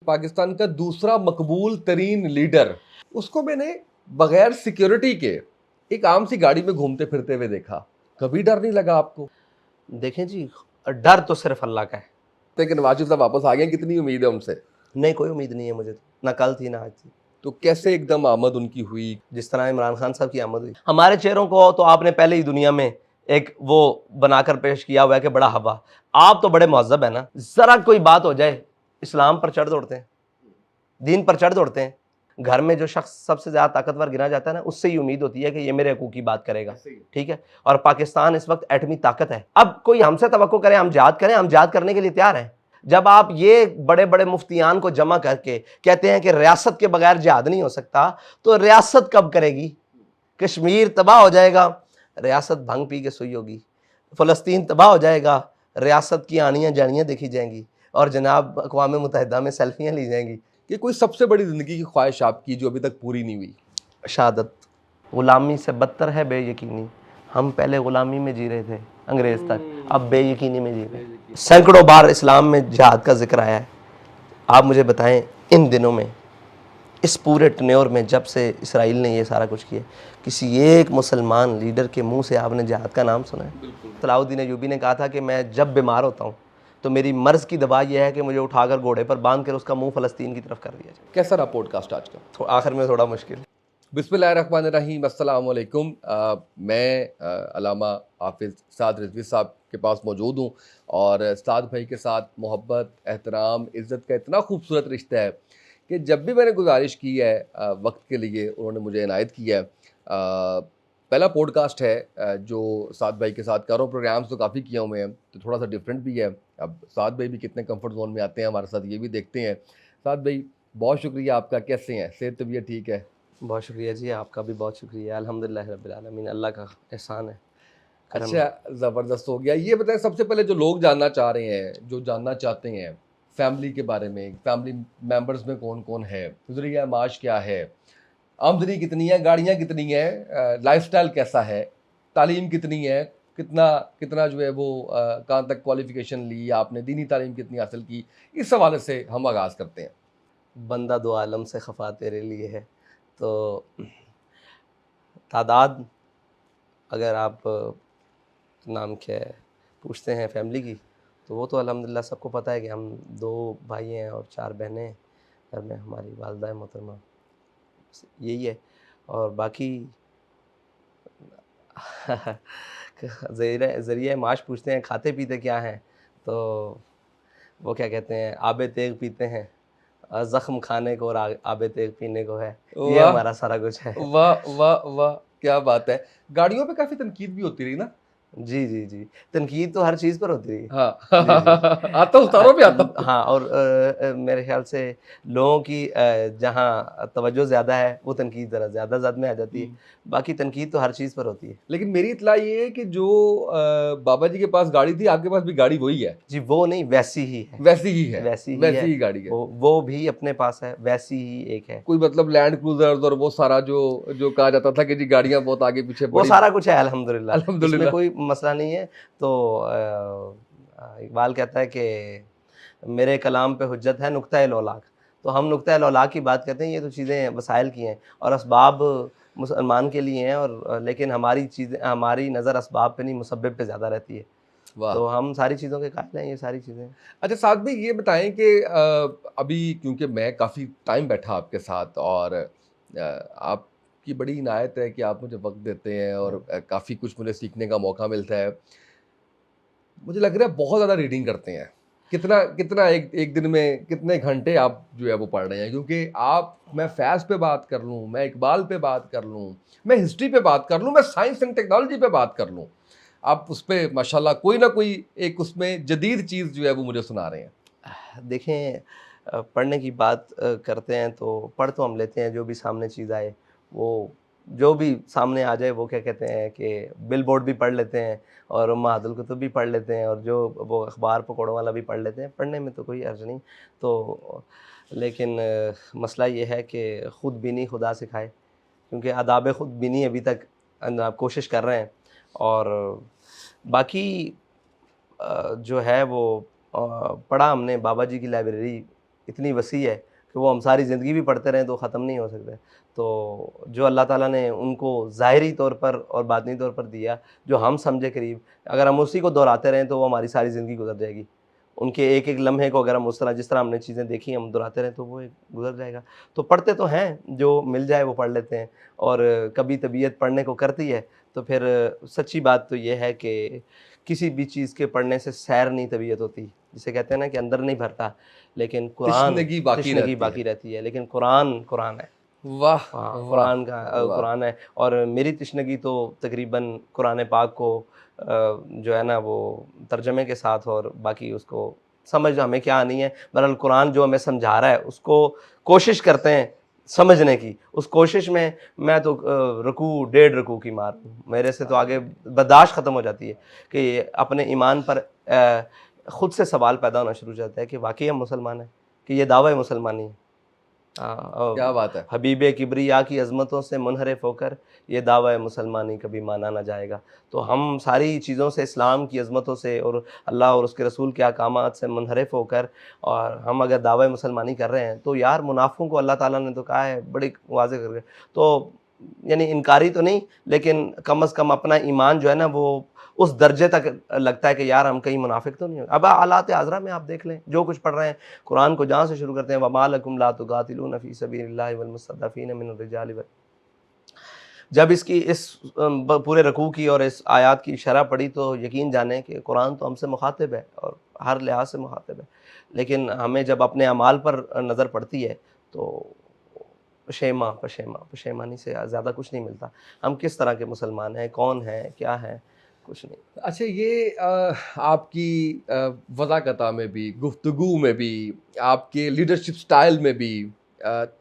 पाकिस्तान का दूसरा मकबूल तरीन लीडर, उसको मैंने बगैर सिक्योरिटी के एक आम सी गाड़ी में घूमते फिरते हुए देखा। कभी डर नहीं लगा आपको? देखें जी, डर तो सिर्फ अल्लाह का है। लेकिन नवाज शरीफ साहब वापस आ गए, कितनी उम्मीद है उनसे? नहीं, कोई उम्मीद नहीं है मुझे तो, ना कल थी ना आज थी। तो कैसे एकदम आमद उनकी हुई? जिस तरह इमरान खान साहब की आमद हुई। हमारे चेहरों को तो आपने पहले ही दुनिया में एक वो बनाकर पेश किया हुआ है कि बड़ा हवा। आप तो बड़े महज़ब है ना, जरा कोई बात हो जाए इस्लाम पर चढ़ दौड़ते हैं, दीन पर चढ़ दौड़ते हैं। घर में जो शख्स सबसे ज़्यादा ताकतवर गिना जाता है ना, उससे ही उम्मीद होती है कि ये मेरे हकूक़ की बात करेगा, ठीक है। और पाकिस्तान इस वक्त एटमी ताकत है। अब कोई हमसे तवक्को करे हम जिहाद करें, हम जिहाद करने के लिए तैयार हैं। जब आप ये बड़े बड़े मुफ्तियान को जमा करके कहते हैं कि रियासत के बगैर जिहाद नहीं हो सकता, तो रियासत कब करेगी? कश्मीर तबाह हो जाएगा, रियासत भंग पी के सोई होगी। फ़लस्तीन तबाह हो जाएगा, रियासत की आनियाँ जानियाँ देखी जाएंगी और जनाब अक़वाम मुत्तहिदा में सेल्फियाँ ली जाएंगी। कि कोई सबसे बड़ी ज़िंदगी की ख्वाहिश आपकी जो अभी तक पूरी नहीं हुई? शहादत। ग़ुलामी से बदतर है बेयकीनी। हम पहले ग़ुलामी में जी रहे थे अंग्रेज़ तक, अब बेयकीनी में जी रहे हैं। सैकड़ों बार इस्लाम में जिहाद का जिक्र आया है। आप मुझे बताएं, इन दिनों में, इस पूरे टन्योर में, जब से इसराइल ने ये सारा कुछ किया, किसी एक मुसलमान लीडर के मुंह से आपने जिहाद का नाम सुना है? सलाहुद्दीन अय्यूबी ने कहा था कि मैं जब बीमार होता हूँ तो मेरी मर्ज़ की दवा यह है कि मुझे उठाकर घोड़े पर बांध कर उसका मुंह फ़लस्तीन की तरफ कर दिया जाए। कैसा रहा पॉडकास्ट आज का? तो आखिर में थोड़ा मुश्किल। बिस्मिल्लाहिर्रहमानिर्रहीम, अस्सलाम वालेकुम। मैं अल्लामा हाफिज़ साद रिजवी साहब के पास मौजूद हूँ और साद भाई के साथ मोहब्बत, एहतराम, इज़्ज़त का इतना खूबसूरत रिश्ता है कि जब भी मैंने गुजारिश की है वक्त के लिए, उन्होंने मुझे इनायत किया है। पहला पॉडकास्ट है जो साद भाई के साथ कर रहा हूँ। प्रोग्राम्स तो काफ़ी किए हुए हैं, तो थोड़ा सा डिफरेंट भी है। अब साद भाई भी कितने कंफर्ट जोन में आते हैं हमारे साथ, ये भी देखते हैं। साद भाई, बहुत शुक्रिया आपका। कैसे हैं? सेहत तबीयत ठीक है? बहुत शुक्रिया जी, आपका भी बहुत शुक्रिया। अल्हम्दुलिल्लाह रब्बिल आलमीन, अल्लाह का एहसान है, करम है। अच्छा, ज़बरदस्त हो गया। ये बताएं, सबसे पहले जो लोग जानना चाह रहे हैं, जो जानना चाहते हैं फैमिली के बारे में, फैमिली मेंबर्स में कौन कौन है, गुज़रिया माश क्या है, आमदनी कितनी है, गाड़ियाँ कितनी हैं, लाइफस्टाइल कैसा है, तालीम कितनी है, कितना कितना जो है वो कहाँ तक क्वालिफिकेशन ली आपने, दीनी तालीम कितनी हासिल की, इस हवाले से हम आगाज़ करते हैं। बंदा दो आलम से खफा तेरे लिए है। तो तादाद, अगर आप नाम क्या है पूछते हैं फैमिली की, तो वो तो अल्हम्दुलिल्लाह सबको पता है कि हम 2 भाई हैं और 4 बहनें हैं। घर में हमारी वालिदा मोहतरमा, यही है। और बाकी ज़रिए माश पूछते हैं खाते पीते क्या हैं, तो वो क्या कहते हैं, आबे तेग पीते हैं। ज़ख्म खाने को और आबे तेग पीने को है। ये वाह हमारा सारा कुछ है। वाह वाह वाह, क्या बात है। गाड़ियों पे काफ़ी तनकीद भी होती रही ना? जी, जी, जी। तनकीद तो हर चीज़ पर होती है। हाँ जी, जी। आता हूँ, उतारो भी आता हूँ। हाँ, और मेरे ख़्याल से लोगों की जहाँ तवज्जो ज़्यादा है, वो तनकीद ज़रा ज़्यादा ज़द में आ जाती है। बाकी तनकीद तो हर चीज़ पर होती है। लेकिन मेरी इत्तला ये है कि जो बाबा जी के पास गाड़ी थी, आपके पास भी गाड़ी वही है? जी, वो नहीं, वैसी ही है। वैसी ही है? वैसी ही वैसी है। ही गाड़ी है? वो भी अपने पास है, वैसी ही एक है। कोई मतलब लैंड क्रूजर्स और वो सारा जो जो कहा जाता था कि जी गाड़ियां बहुत आगे पीछे वो बड़ी, सारा कुछ है अल्हम्दुलिल्लाह, इसमें अल्हम्दुलिल्लाह। कोई मसला नहीं है। तो इकबाल कहता है कि मेरे कलाम पे हुज्जत है नुक्ता-ए-लौलाक। तो हम नुक्ता-ए-लौलाक की बात करते हैं, ये तो चीज़ें वसाइल की हैं और असबाब मुसलमान के लिए हैं, और लेकिन हमारी चीज़ें, हमारी नज़र असबाब पे नहीं मुसब्बिब पे ज़्यादा रहती है। वाह। तो हम सारी चीज़ों के कायल हैं, ये सारी चीज़ें। अच्छा, साथ में ये बताएं कि अभी क्योंकि मैं काफ़ी टाइम बैठा आपके साथ और आपकी बड़ी इनायत है कि आप मुझे वक्त देते हैं और काफ़ी कुछ मुझे सीखने का मौका मिलता है। मुझे लग रहा है बहुत ज़्यादा रीडिंग करते हैं। कितना कितना एक एक दिन में कितने घंटे आप जो है वो पढ़ रहे हैं? क्योंकि आप, मैं फैज़ पे बात कर लूँ, मैं इकबाल पे बात कर लूँ, मैं हिस्ट्री पे बात कर लूँ, मैं साइंस एंड टेक्नोलॉजी पे बात कर लूँ, आप उस पे माशाल्लाह कोई ना कोई एक उसमें जदीद चीज़ जो है वो मुझे सुना रहे हैं। देखें, पढ़ने की बात करते हैं तो पढ़ तो हम लेते हैं, जो भी सामने चीज़ आए, वो जो भी सामने आ जाए, वो क्या कहते हैं कि बिल बोर्ड भी पढ़ लेते हैं और उम्माहातुल कुतुब भी पढ़ लेते हैं और जो वो अखबार पकौड़ों वाला भी पढ़ लेते हैं। पढ़ने में तो कोई अर्ज नहीं। तो लेकिन मसला ये है कि खुद बीनी खुदा सिखाए, क्योंकि आदाब खुद बीनी अभी तक कोशिश कर रहे हैं। और बाकी जो है वो पढ़ा हमने बाबा जी की लाइब्रेरी इतनी वसी है कि वो हम सारी ज़िंदगी भी पढ़ते रहें तो ख़त्म नहीं हो सकते। तो जो अल्लाह ताला ने उनको ज़ाहिरी तौर पर और बातिनी तौर पर दिया, जो हम समझे करीब, अगर हम उसी को दोहराते रहें तो वो हमारी सारी ज़िंदगी गुज़र जाएगी। उनके एक-एक लम्हे को अगर हम उस तरह जिस तरह हमने चीज़ें देखी हम दोहराते रहें तो वो एक गुज़र जाएगा। तो पढ़ते तो हैं, जो मिल जाए वो पढ़ लेते हैं, और कभी तबीयत पढ़ने को करती है तो फिर सच्ची बात तो ये है कि किसी भी चीज़ के पढ़ने से सैर नहीं तबीयत होती। जिसे कहते हैं ना कि अंदर नहीं भरता, लेकिन कुरान तिश्नगी बाकी तृष्णगी रहती है। बाकी रहती है, लेकिन कुरान, कुरान है। वाह हाँ, वाह वाह। कुरान है, और मेरी तशनगी तो तकरीबन कुरान पाक को जो है ना वो तर्जमे के साथ, और बाकी उसको समझ हमें क्या आनी है, बहरहाल कुरान जो हमें समझा रहा है उसको कोशिश करते हैं समझने की। उस कोशिश में मैं तो रुकू डेढ़ रुकू की मार हूँ, मेरे से तो आगे बर्दाश्त ख़त्म हो जाती है कि अपने ईमान पर ख़ुद से सवाल पैदा होना शुरू हो जाता है कि वाकई हम मुसलमान हैं, कि ये दावा मुसलमानी है। क्या बात है। हबीब किब्रिया की अज़मतों से मुनहरिफ होकर ये दावा मुसलमानी कभी माना ना जाएगा। तो हम सारी चीज़ों से, इस्लाम की अज़मतों से और अल्लाह और उसके रसूल के अहकामात से मुनहरिफ होकर, और हम अगर दावा मुसलमानी कर रहे हैं तो यार मुनाफ़िकों को अल्लाह ताला ने तो कहा है बड़ी वाज़ेह करके, तो यानी इनकारी तो नहीं, लेकिन कम अज़ कम अपना ईमान जो है ना वो उस दर्जे तक लगता है कि यार हम कहीं मुनाफिक तो नहीं हो। अब हालात आज़रा में आप देख लें, जो कुछ पढ़ रहे हैं कुरान को जहाँ से शुरू करते हैं, वमा लकुम ला तुक़ातिलूना फ़ी सबीलिल्लाहि वल मुस्तज़अफ़ीना मिनर रिजालि वल, जब इसकी इस पूरे रकू की और इस आयत की शरह पढ़ी तो यकीन जाने कि कुरान तो हमसे मुखातिब है और हर लिहाज से मुखातिब है, लेकिन हमें जब अपने अमाल पर नज़र पड़ती है तो पशेमानी से ज़्यादा कुछ नहीं मिलता। हम किस तरह के मुसलमान हैं, कौन हैं, क्या हैं, कुछ नहीं। अच्छा ये आपकी वज़ाकता में भी, गुफ्तगू में भी, आपके लीडरशिप स्टाइल में भी,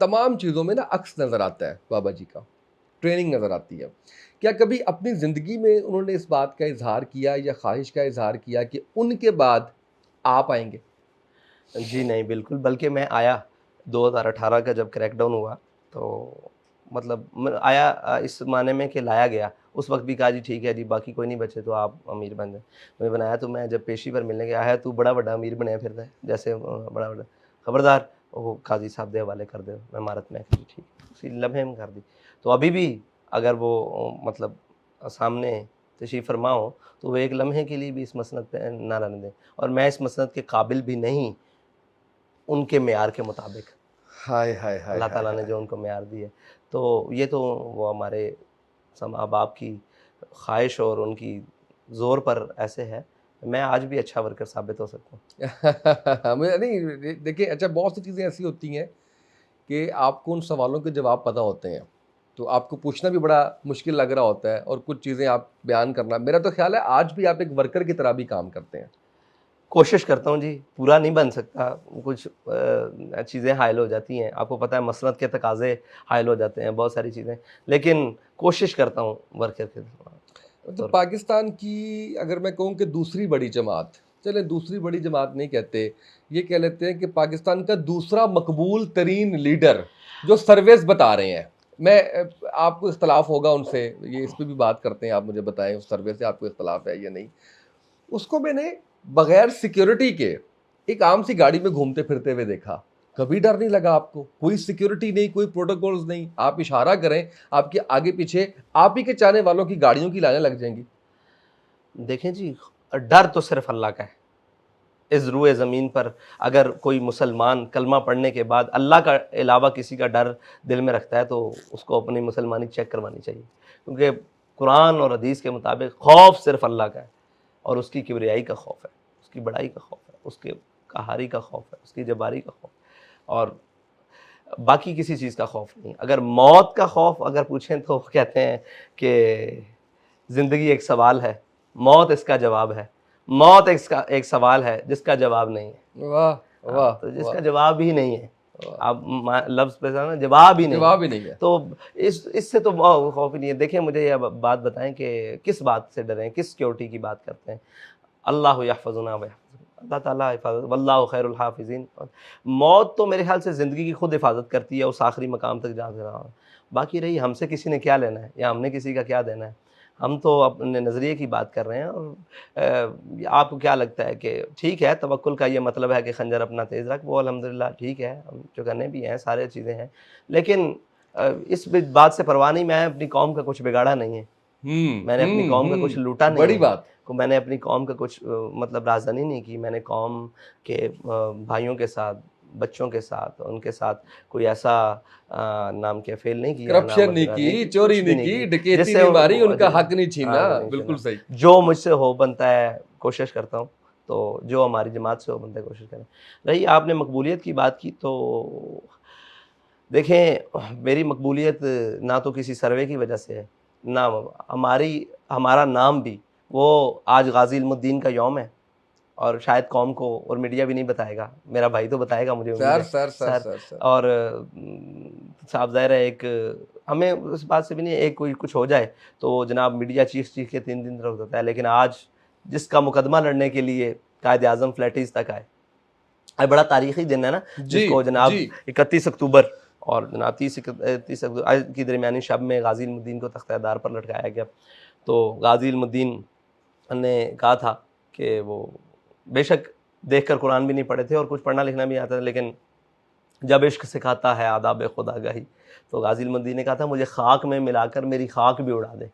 तमाम चीज़ों में ना अक्स नज़र आता है बाबा जी का, ट्रेनिंग नज़र आती है। क्या कभी अपनी ज़िंदगी में उन्होंने इस बात का इज़हार किया या ख्वाहिश का इज़हार किया कि उनके बाद आप आएँगे? जी नहीं, बिल्कुल, बल्कि मैं आया 2018 का जब क्रैकडाउन हुआ, तो मतलब मैं आया इस माने में कि लाया गया। उस वक़्त भी कहा जी ठीक है जी, बाकी कोई नहीं बचे तो आप अमीर बन जाएँ। मैं बनाया तो मैं जब पेशी पर मिलने गया है, तू बड़ा बड़ा अमीर बनया फिरदा है, जैसे बड़ा बड़ा खबरदार वो काज़ी साहब दे हवाले कर दो इमारत में। ठीक है, उसी लम्हे में कर दी। तो अभी भी अगर वो मतलब सामने तशरीफ़ फरमा हो, तो वो एक लम्हे के लिए भी इस मसनद पे ना रहने दें, और मैं इस मसनद के काबिल भी नहीं उनके मेयार के मुताबिक। हाय हाय हाय अल्लाह हाय ताला ने हाय। जो उनको मेयार दी है, तो ये तो वो हमारे माँ बाप की ख्वाहिश और उनकी ज़ोर पर ऐसे है। मैं आज भी अच्छा वर्कर साबित हो सकता हूँ। मैं नहीं देखिए, अच्छा बहुत सी चीज़ें ऐसी होती हैं कि आपको उन सवालों के जवाब पता होते हैं, तो आपको पूछना भी बड़ा मुश्किल लग रहा होता है और कुछ चीज़ें आप बयान करना, मेरा तो ख्याल है आज भी आप एक वर्कर की तरह भी काम करते हैं। कोशिश करता हूँ जी, पूरा नहीं बन सकता, कुछ चीज़ें हाइल हो जाती हैं, आपको पता है मसनद के तकाज़े हाइल हो जाते हैं, बहुत सारी चीज़ें, लेकिन कोशिश करता हूँ वर्कर के तो तौर। पाकिस्तान की अगर मैं कहूँ कि दूसरी बड़ी जमात, चले दूसरी बड़ी जमात नहीं कहते, ये कह लेते हैं कि पाकिस्तान का दूसरा मकबूल तरीन लीडर जो सर्वेस बता रहे हैं, मैं आपको इख्तलाफ होगा उनसे, ये इस पे भी बात करते हैं, आप मुझे बताएं उस सर्वे से आपको इख्तलाफ है या नहीं। उसको मैंने बगैर सिक्योरिटी के एक आम सी गाड़ी में घूमते फिरते हुए देखा। कभी डर नहीं लगा आपको? कोई सिक्योरिटी नहीं, कोई प्रोटोकॉल्स नहीं, आप इशारा करें, आपके आगे पीछे आप ही के चाहने वालों की गाड़ियों की लाइनें लग जाएंगी। देखें जी, डर तो सिर्फ अल्लाह का है। इस रुए ज़मीन पर अगर कोई मुसलमान कलमा पढ़ने के बाद अल्लाह का अलावा किसी का डर दिल में रखता है तो उसको अपनी मुसलमानी चेक करवानी चाहिए, क्योंकि कुरान और हदीस के मुताबिक खौफ सिर्फ अल्लाह का है, और उसकी किबरियाई का खौफ है, उसकी बड़ाई का खौफ है, उसके कहारी का खौफ है, उसकी जबारी का खौफ, और बाकी किसी चीज़ का खौफ नहीं। अगर मौत का खौफ अगर पूछें तो कहते हैं कि ज़िंदगी एक सवाल है, मौत इसका जवाब है। मौत एक सवाल है जिसका जवाब नहीं है। वाह वाह तो जिसका वाह जवाब ही नहीं है, वाह। आप लफ्ज़ पे ना जवाब ही नहीं है। जवाब ही नहीं है। तो इससे तो खौफ ही नहीं है। देखिए मुझे यह बात बताएं कि किस बात से डरें, किस सिक्योरिटी की बात करते हैं। अल्लाह यहफ़ज़ुना व यहफ़ज़ुहुम, अल्लाह ताला हिफाज़त, वल्लाहु खैरुल हाफ़िज़ीन। मौत तो मेरे ख्याल से ज़िंदगी की खुद हिफाजत करती है उस आखिरी मकाम तक जहाँ से रहा। बाकी रही हमसे किसी ने क्या लेना है या हमने किसी का क्या देना है। हम तो अपने नज़रिए की बात कर रहे हैं। और आपको क्या लगता है कि ठीक है, तवक्कुल का ये मतलब है कि खंजर अपना तेज़ रख, वो अल्हम्दुलिल्लाह ठीक है, हम चौकन्ने भी हैं, सारी चीज़ें हैं। लेकिन इस बात से परवाह नहीं, मैं अपनी कौम का कुछ बिगाड़ा नहीं है, मैंने अपनी कौम का कुछ लूटा नहीं बड़ी है, बात। को मैंने अपनी कौम का कुछ मतलब राजधानी नहीं की। मैंने कौम के भाइयों के साथ, बच्चों के साथ, उनके साथ कोई ऐसा नाम के फेल नहीं किया, करप्शन नहीं नामर्दगा नहीं की, की, चोरी कुछ भी नहीं नहीं की, की, डकैती जिससे नहीं मारी, वो उनका हक नहीं छीना। आग नहीं बिल्कुल छीना। सही। जो मुझसे हो बनता है कोशिश करता हूँ, तो जो हमारी जमात से हो बनता है कोशिश करें। रही आपने मकबूलियत की बात की, तो देखें, मेरी मकबूलियत ना तो किसी सर्वे की वजह से है, ना हमारा नाम भी, वो आज गाज़ी इल्मुद्दीन का यौम है, और शायद कौम को और मीडिया भी नहीं बताएगा, मेरा भाई तो बताएगा, मुझे उम्मीद सर है sir sir sir. Sir sir. और साहब ज़ाहिर है, एक हमें उस बात से भी नहीं, एक कोई कुछ हो जाए तो जनाब मीडिया चीख के 3 दिन रख देता है, लेकिन आज जिसका मुकदमा लड़ने के लिए कायद आज़म फ्लैटीज़ तक आए, आज बड़ा तारीखी दिन है ना, जी जिसको जी। जनाब 31 अक्टूबर और जनाब 30 अक्टूबर आज की दरमियानी शब में गाज़ी इल्मुद्दीन को तख्त-ए-दार पर लटकाया गया। तो गाज़ी इल्मुद्दीन ने कहा था कि वो बेशक देखकर कुरान भी नहीं पढ़े थे और कुछ पढ़ना लिखना भी आता था, लेकिन जब इश्क सिखाता है आदाब खुदागाही, तो गाज़ी इल्मुद्दीन ने कहा था, मुझे खाक में मिलाकर मेरी खाक भी उड़ा दे,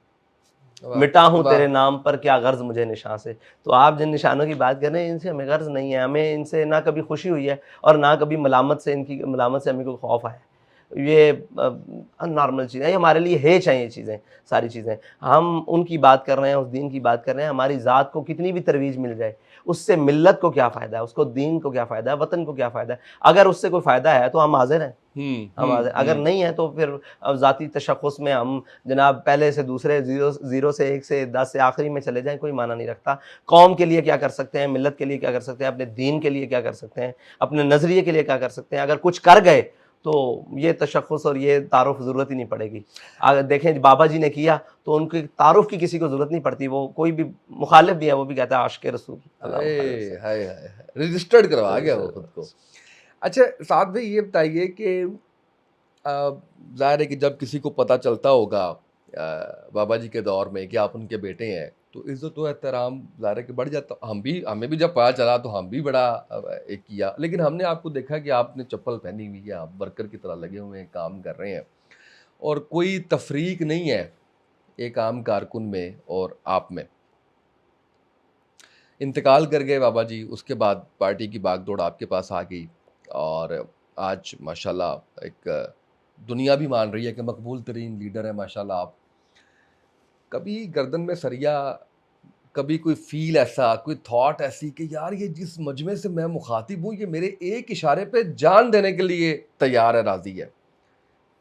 वाह मिटा हूँ वाह। तेरे नाम पर क्या गर्ज मुझे निशान से। तो आप जिन निशानों की बात कर रहे हैं, इनसे हमें गर्ज नहीं है, हमें इनसे ना कभी खुशी हुई है और ना कभी मलामत से हमें कोई खौफ आया है। ये नॉर्मल चीज़ है, ये हमारे लिए है चाहिए चीज़ें, सारी चीज़ें। हम उनकी बात कर रहे हैं, उस दीन की बात कर रहे हैं। हमारी ज़ात को कितनी भी तरवीज मिल जाए, उससे मिल्लत को क्या फ़ायदा है, उसको दीन को क्या फ़ायदा है, वतन को क्या फ़ायदा है। अगर उससे कोई फ़ायदा है तो हम हाज़िर हैं, हम हाज़िर, अगर नहीं है तो फिर अब ज़ाती तशख़्ख़ुस में हम जनाब पहले से दूसरे, ज़ीरो से 1 से 10 से आखिरी में चले जाएँ, कोई माना नहीं रखता। कौम के लिए क्या कर सकते हैं, मिल्लत के लिए क्या कर सकते हैं, अपने दीन के लिए क्या कर सकते हैं, अपने नज़रिए के लिए क्या कर सकते हैं, अगर कुछ कर गए तो ये तशख़्ख़ुस और ये तारुफ़ ज़रूरत ही नहीं पड़ेगी। अगर देखें बाबा जी ने किया तो उनकी तारुफ़ की किसी को ज़रूरत नहीं पड़ती, वो कोई भी मुखालिफ भी है वो भी कहता है आशिक़ रसूल अल्लाह मुहम्मद हाय हाय हाय। रजिस्टर्ड करवा गया वो खुद को। रसूल। अच्छा साथ में ये बताइए कि ज़ाहिर है कि जब किसी को पता चलता होगा बाबा जी के दौर में कि आप उनके बेटे हैं, तो इज़्ज़त व एहतराम ज़ाहिर है कि बढ़ जाता। हमें भी जब पता चला तो हम भी बड़ा एक किया, लेकिन हमने आपको देखा कि आपने चप्पल पहनी हुई है, आप वर्कर की तरह लगे हुए हैं, काम कर रहे हैं, और कोई तफरीक नहीं है एक आम कारकुन में और आप में। इंतकाल कर गए बाबा जी, उसके बाद पार्टी की भाग-दौड़ आपके पास आ गई, और आज माशाल्लाह एक दुनिया भी मान रही है कि मकबूल तरीन लीडर है माशाल्लाह आप। कभी गर्दन में सरिया, कभी कोई फ़ील ऐसा, कोई थॉट ऐसी कि यार ये जिस मजमे से मैं मुखातिब हूँ, ये मेरे एक इशारे पे जान देने के लिए तैयार है, राज़ी है।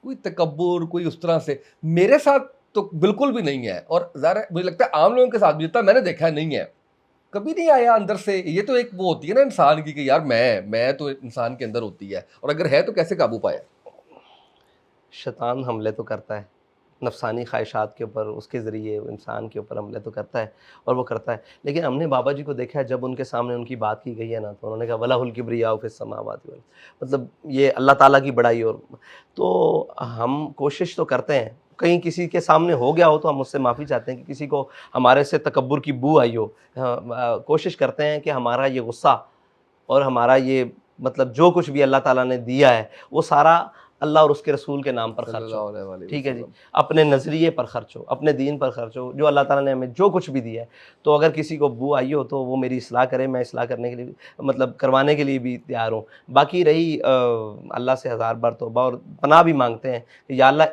कोई तकब्बुर, कोई उस तरह से मेरे साथ तो बिल्कुल भी नहीं है, और ज़ाहिर है मुझे लगता है आम लोगों के साथ भी, जितना मैंने देखा है, नहीं है। कभी नहीं आया अंदर से? ये तो एक वो होती है ना इंसान की कि यार मैं तो इंसान के अंदर होती है, और अगर है तो कैसे काबू पाया? शैतान हमले तो करता है, नफ़सानी ख्वाहिशात के ऊपर, उसके ज़रिए इंसान के ऊपर हमले तो करता है, और वो करता है। लेकिन हमने बाबा जी को देखा है, जब उनके सामने उनकी बात की गई है ना, तो उन्होंने कहा वलाहुल किब्रियाउ फ़िस समावाति वल, मतलब ये अल्लाह ताला की बड़ाई। और तो हम कोशिश तो करते हैं, कहीं किसी के सामने हो गया हो तो हम उससे माफ़ी चाहते हैं कि किसी को हमारे से तकब्बुर की बू आई हो। कोशिश करते हैं कि हमारा ये गुस्सा और हमारा ये मतलब जो कुछ भी अल्लाह ताला ने दिया है, वो सारा अल्लाह और उसके रसूल के नाम पर खर्च हो। सल्लल्लाहु अलैहि ठीक है जी, वसल्लम। अपने नज़रिए पर खर्च हो, अपने दीन पर खर्च हो, जो अल्लाह ताला ने हमें जो कुछ भी दिया है। तो अगर किसी को बू आई हो तो वो मेरी इस्लाह करे, मैं इस्लाह करने के लिए भी, मतलब करवाने के लिए भी तैयार हूँ। बाकी रही अल्लाह से हज़ार बार तौबा और पनाह भी मांगते हैं कि या अल्लाह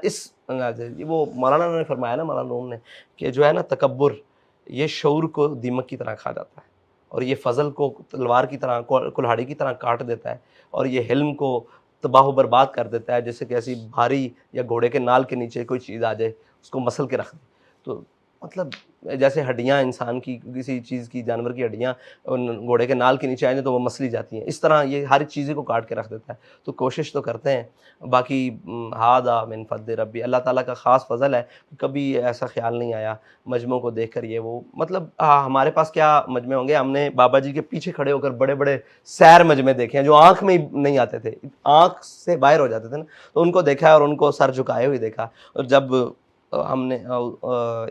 वो मौलाना ने फरमाया ना, मौलाना रूम ने, कि जो है ना तकब्बुर, ये शऊर को दीमक की तरह खा जाता है, और ये फ़ज़ल को तलवार की तरह, कुल्हाड़ी की तरह काट देता है, और ये हिल्म को तबाह बर्बाद कर देता है, जैसे कि ऐसी भारी या घोड़े के नाल के नीचे कोई चीज़ आ जाए, उसको मसल के रख दे। तो मतलब जैसे हड्डियाँ इंसान की, किसी चीज़ की, जानवर की हड्डियाँ उन घोड़े के नाल के नीचे आ जाए तो वो मसली जाती हैं, इस तरह ये हर चीज़ें को काट के रख देता है। तो कोशिश तो करते हैं। बाकी हादा मिन फ़ज़्ल रब्बी, अल्लाह ताला का ख़ास फ़ज़ल है, कभी ऐसा ख़्याल नहीं आया मजमों को देख कर ये वो, मतलब हमारे पास क्या मजमे होंगे, हमने बाबा जी के पीछे खड़े होकर बड़े-बड़े सैर मजमे देखे हैं, जो आँख में ही नहीं आते थे, आँख से बाहर हो जाते थे ना, तो उनको देखा है और उनको सर झुकाए हुए देखा। और जब हमने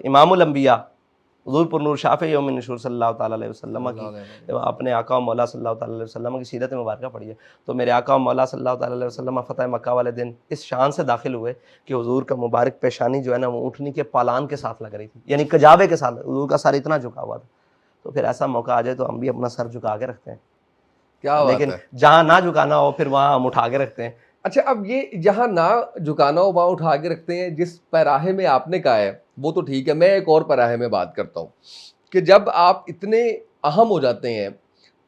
इमामुल अंबिया हुज़ूर पुरनूर शाफ़ी यौम नशूर सल्लल्लाहु ताला अलैहि वसल्लम की अपने आका और मौला सल्लल्लाहु ताला अलैहि वसल्लम की सीरत मुबारक पढ़ी है। तो मेरे आका और मौला सल्लल्लाहु ताला अलैहि वसल्लम फ़तह मक्का वाले दिन इस शान से दाखिल हुए कि हुज़ूर का मुबारक पेशानी जो है ना वो ऊँटनी के पालान के साथ लग रही थी, यानी कजाबे के साथ हुज़ूर का सर इतना झुका हुआ था। तो फिर ऐसा मौका आ जाए तो हम भी अपना सर झुका के रखते हैं, क्या बात लेकिन है। जहाँ ना झुकाना हो फिर वहाँ हम उठा के रखते हैं। अच्छा, अब ये जहाँ ना झुकाना हो वहाँ उठा के रखते हैं। जिस पैराहे में आपने कहा है वो तो ठीक है, मैं एक और पैराहे में बात करता हूँ कि जब आप इतने अहम हो जाते हैं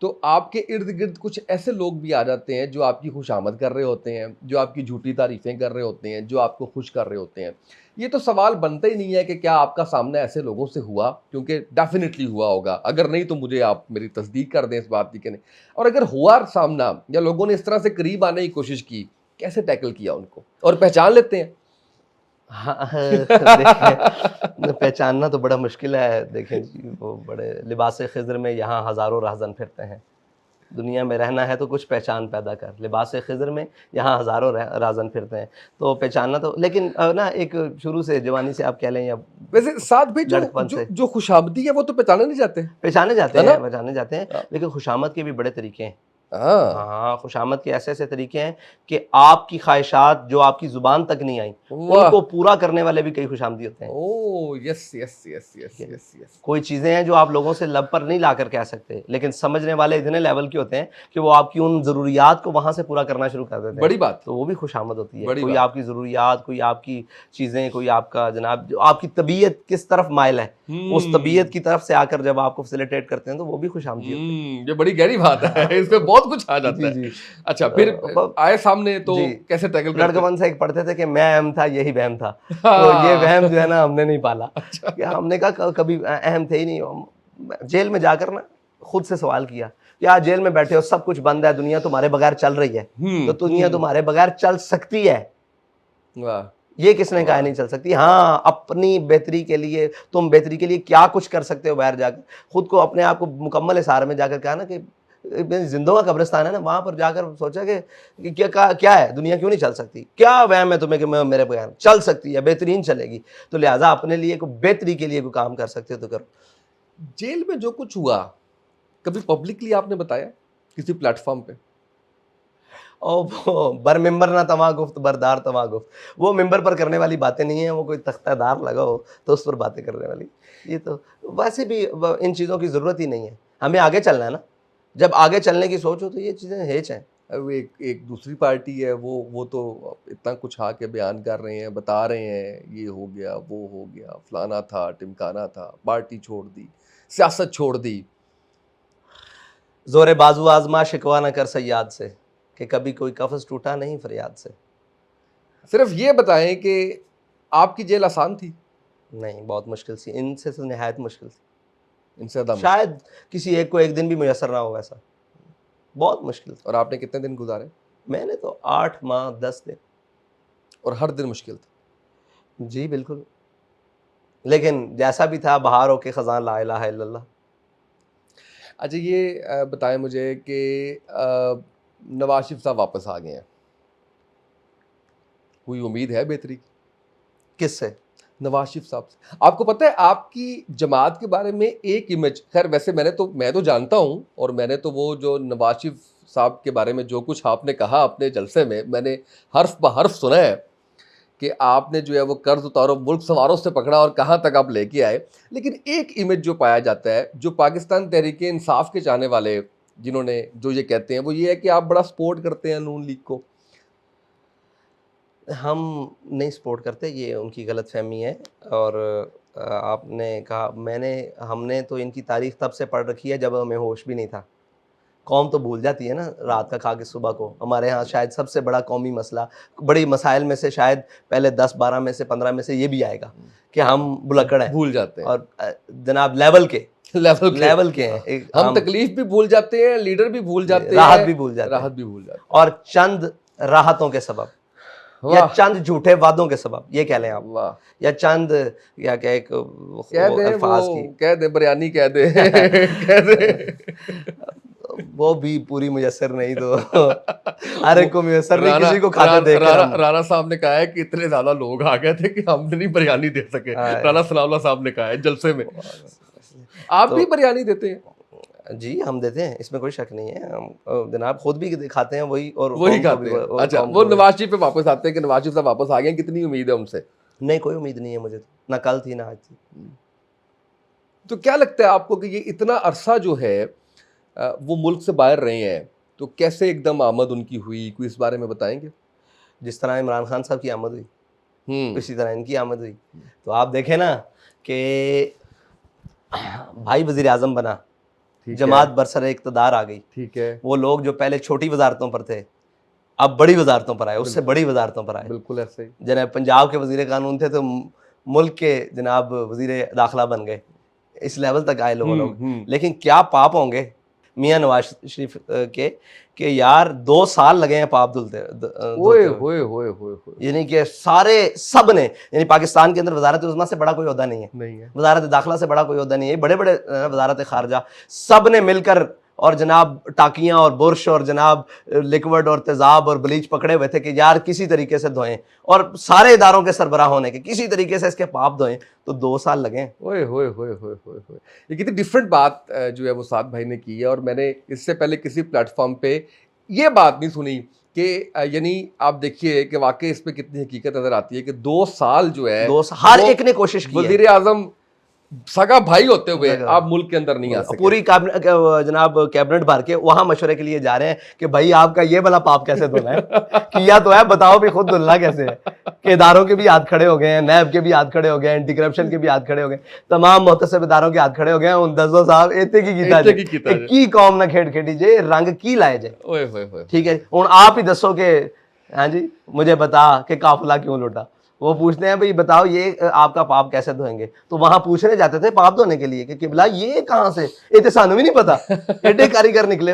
तो आपके इर्द गिर्द कुछ ऐसे लोग भी आ जाते हैं जो आपकी खुशामद कर रहे होते हैं, जो आपकी झूठी तारीफ़ें कर रहे होते हैं, जो आपको खुश कर रहे होते हैं। ये तो सवाल बनता ही नहीं है कि क्या आपका सामना ऐसे लोगों से हुआ, क्योंकि डेफिनेटली हुआ होगा। अगर नहीं तो मुझे आप मेरी तस्दीक कर दें इस बात की कि नहीं, और अगर हुआ सामना या लोगों ने इस तरह से करीब आने की कोशिश की, कैसे टैकल किया उनको और पहचान लेते हैं? हाँ, देखिए पहचानना तो बड़ा मुश्किल है। देखें जी, वो बड़े लिबास खिज़्र में यहाँ हज़ारों राहज़न फिरते हैं। दुनिया में रहना है तो कुछ पहचान पैदा कर, लिबास खिज़्र में यहाँ हज़ारों राज़न फिरते हैं। तो पहचानना तो, लेकिन ना एक शुरू से जवानी से आप कह लें या वैसे साथ भी जो लड़कपन जो से जो खुशामदी है वो तो पहचाने नहीं जाते, पहचाने जाते है ना? हैं, पहचाने जाते हैं, हाँ। लेकिन खुशामद के भी बड़े तरीके हैं। हाँ। हाँ, खुशामद के ऐसे-ऐसे तरीके हैं कि आपकी ख्वाहिशात जो आपकी ज़ुबान तक नहीं आई, वाह! उनको पूरा करने वाले भी कई खुशामदी होते हैं। ओह! यस, यस, यस, यस, ठीक है। Yes, yes. कोई चीज़ें हैं जो आप लोगों से लब पर नहीं लाकर कह सकते, लेकिन समझने वाले इतने लेवल के होते हैं कि वो आपकी उन ज़रूरियात को वहाँ से पूरा करना शुरू कर देते हैं। बड़ी बात, तो वो भी खुशामद होती है। बड़ी कोई बात। आपकी ज़रूरियात, कोई आपकी चीज़ें, कोई आपका जनाब जो आपकी तबीयत किस तरफ माइल है, उस तबीयत की तरफ से आकर जब आपको फैसिलिटेट करते हैं तो वो भी खुशामदी होती है। ये बड़ी गहरी बात है। इसमें बहुत कुछ आ जाता जी, है। जी। अच्छा, फिर अब आए सामने तो जी, कैसे टैकल करते हैं? लड़कपन से एक पढ़ते थे कि मैं अहम था, यही वहम था। तो ये हाँ। वहम जो है ना हमने नहीं पाला। अच्छा। कि हमने कहा कभी अहम थे ही नहीं हम। जेल में जाकर ना खुद से सवाल किया, यार जेल में बैठे हो, सब कुछ बंद है, दुनिया तुम्हारे बगैर चल रही है, तो दुनिया तुम्हारे बगैर चल सकती है, वाह! ये किसने कहा नहीं चल सकती? हाँ, अपनी बेहतरी के लिए, तुम बेहतरी के लिए क्या कुछ कर सकते हो बाहर जाकर, खुद को अपने आप को मुकम्मल हिसार में जाकर कहा ना कि जिंदों का कब्रिस्तान है ना, वहां पर जाकर सोचा कि क्या है, दुनिया क्यों नहीं चल सकती, क्या वहम है तुम्हें कि मैं मेरे बगैर चल सकती है, बेहतरीन चलेगी, तो लिहाजा अपने लिए कोई बेहतरी के लिए कोई काम कर सकते हो तो करो। जेल में जो कुछ हुआ, कभी पब्लिकली आपने बताया किसी प्लेटफॉर्म पे? और वो बर मिंबर ना तमा गुफ्त बरदार तमा गुफ्त, वो मिंबर पर करने वाली बातें नहीं है, वो कोई तख्तादार लगा हो तो उस पर बातें करने वाली। ये तो वैसे भी इन चीज़ों की ज़रूरत ही नहीं है, हमें आगे चलना है ना। जब आगे चलने की सोच हो तो ये चीज़ें हेच हैं। अब एक एक दूसरी पार्टी है, वो तो इतना कुछ आके बयान कर रहे हैं, बता रहे हैं, ये हो गया, वो हो गया, फलाना था, टिमकाना था, पार्टी छोड़ दी, सियासत छोड़ दी। ज़ोरे बाजू आज़मा शिकवा न कर सयाद से, कि कभी कोई कफ़स टूटा नहीं फरियाद से। सिर्फ ये बताएं कि आपकी जेल आसान थी? नहीं, बहुत मुश्किल सी, इनसे तो निहायत मुश्किल थी। इनसे ज़्यादा मुश्किल? शायद किसी एक को एक दिन भी मुयस्सर ना हो वैसा, बहुत मुश्किल था। और आपने कितने दिन गुजारे? मैंने तो 8 माह 10 दिन। और हर दिन मुश्किल था? जी बिल्कुल, लेकिन जैसा भी था बहार होके ख़ज़ां ला इलाहा इल्लल्लाह। अच्छा, ये बताएं मुझे कि नवाज शरीफ साहब वापस आ गए हैं, कोई उम्मीद है बेहतरी की? किससे? नवाज शरीफ साहब से। आपको पता है आपकी जमात के बारे में एक इमेज, खैर वैसे मैं तो जानता हूँ, और मैंने तो वो जो नवाज शरीफ साहब के बारे में जो कुछ आपने कहा अपने जलसे में, मैंने हर्फ ब हर्फ सुना है कि आपने जो है वो कर्ज उतारो, मुल्क सवारों से पकड़ा और कहाँ तक आप लेके आए। लेकिन एक इमेज जो पाया जाता है, जो पाकिस्तान तहरीक इंसाफ के चाहने वाले जिन्होंने जो ये कहते हैं, वो ये है कि आप बड़ा सपोर्ट करते हैं नून लीग को। हम नहीं सपोर्ट करते, ये उनकी गलतफहमी है। और आपने कहा, हमने तो इनकी तारीख तब से पढ़ रखी है जब हमें होश भी नहीं था। कौम तो भूल जाती है ना रात का खा के सुबह को। हमारे यहाँ शायद सबसे बड़ा कौमी मसला, बड़ी मसाइल में से शायद पहले 10-12 में से 15 में से ये भी आएगा कि हम भुलक्कड़ हैं, भूल जाते हैं, और जनाब लेवल के हैं। हम तकलीफ भी भूल जाते हैं, लीडर भी भूल जाते हैं, राहत भी भूल जाते हैं, और चंद राहतों के सबब या चंद झूठे वादों के सबब, ये कह लें आप, या चंद या क्या एक अल्फाज की कह दे, बयानी कह दे कह दे। वो भी पूरी मुयस्सर नहीं तो हर एक को मुयस्सर नहीं, राणा किसी को खाते राणा देख कर राणा हम राणा साहब ने कहा है कि इतने ज्यादा लोग आ गए थे कि हम नहीं बिरयानी दे सके। हाँ, राणा सनाउल्लाह साहब ने कहा है जलसे में। आप भी तो बिरयानी देते हैं? जी हम देते हैं, इसमें कोई शक नहीं है। हम जनाब खुद भी खाते हैं वही, और वही कौम को खाते भी, हैं। और अच्छा, कौम वो को भी। नवाज शरीफ पे वापस आते हैं कि नवाज शरीफ साहब वापस आ गए, कितनी उम्मीद है उनसे? नहीं, कोई उम्मीद नहीं है मुझे तो, ना कल थी ना आज थी। तो क्या लगता है आपको कि ये इतना अरसा जो है वो मुल्क से बाहर रहे हैं, तो कैसे एकदम आमद उनकी हुई, कोई इस बारे में बताएंगे? जिस तरह इमरान खान साहब की आमद हुई, हम्म। इसी तरह इनकी आमद हुई। तो आप देखें ना कि भाई वजीर आजम बना, ठीक जमात है, बरसर इक़्तिदार आ गई। ठीक है, वो लोग जो पहले छोटी वजारतों पर थे, अब बड़ी वजारतों पर आए, उससे बड़ी वजारतों पर आए। बिल्कुल ऐसे ही। जनाब पंजाब के वजीर कानून थे तो मुल्क के जनाब वजीर दाखिला बन गए, इस लेवल तक आए लोगों लोग। लेकिन क्या पाप होंगे मियाँ नवाज शरीफ के कि यार 2 साल लगे हैं पाप ओए धोते हुए। होए होए होए होए। यानी कि सारे सब ने, यानी पाकिस्तान के अंदर वजारत उज़्मा से बड़ा कोई ओहदा नहीं है, नहीं है। वजारत दाखिला से बड़ा कोई ओहदा नहीं है, बड़े बड़े वजारत खारजा सब ने मिलकर, और जनाब टाकियाँ और बुरश और जनाब लिक्विड और तेज़ाब और ब्लीच पकड़े हुए थे कि यार किसी तरीके से धोएं, और सारे इदारों के सरबराह होने के किसी तरीके से इसके पाप धोएं, तो 2 साल लगे। ओए होए होए होए होए होए। ये कितनी डिफरेंट बात जो है वो साद भाई ने की है, और मैंने इससे पहले किसी प्लेटफॉर्म पे ये बात नहीं सुनी कि यानी आप देखिए कि वाकई इस पे कितनी हकीकत नजर आती है कि 2 साल जो है 2 साल हर वो एक ने कोशिश की है। वजीर आजम सगा भाई होते हुए सगा। आप मुल्क के अंदर नहीं आ सके। पूरी जनाब कैबिनेट भर के वहां मशवरे के लिए जा रहे हैं कि भाई आपका ये वाला पाप कैसे धोना है किया तो है, बताओ भी खुद धुलना कैसे है। कि इदारों के भी हाथ खड़े हो गए हैं, नैब के भी हाथ खड़े हो गए हैं, एंटी करप्शन के भी हाथ खड़े हो गए, तमाम मुहतसिब इदारों के हाथ खड़े हो गए हैं। उन दसो साहब इतने की कीता की कौम ना खेड़ खेड़ी जे रंग की लाए जाए। ओए होए होए। ठीक है, हुण आप ही दसो कि हाँ जी मुझे बता कि काफिला क्यों लुटा। वो पूछते हैं भाई बताओ ये आपका पाप कैसे धोएंगे, तो वहां पूछने जाते थे पाप धोने के लिए कि किबला ये कहां से, ये तो सानू भी नहीं पता, एडे कारीगर निकले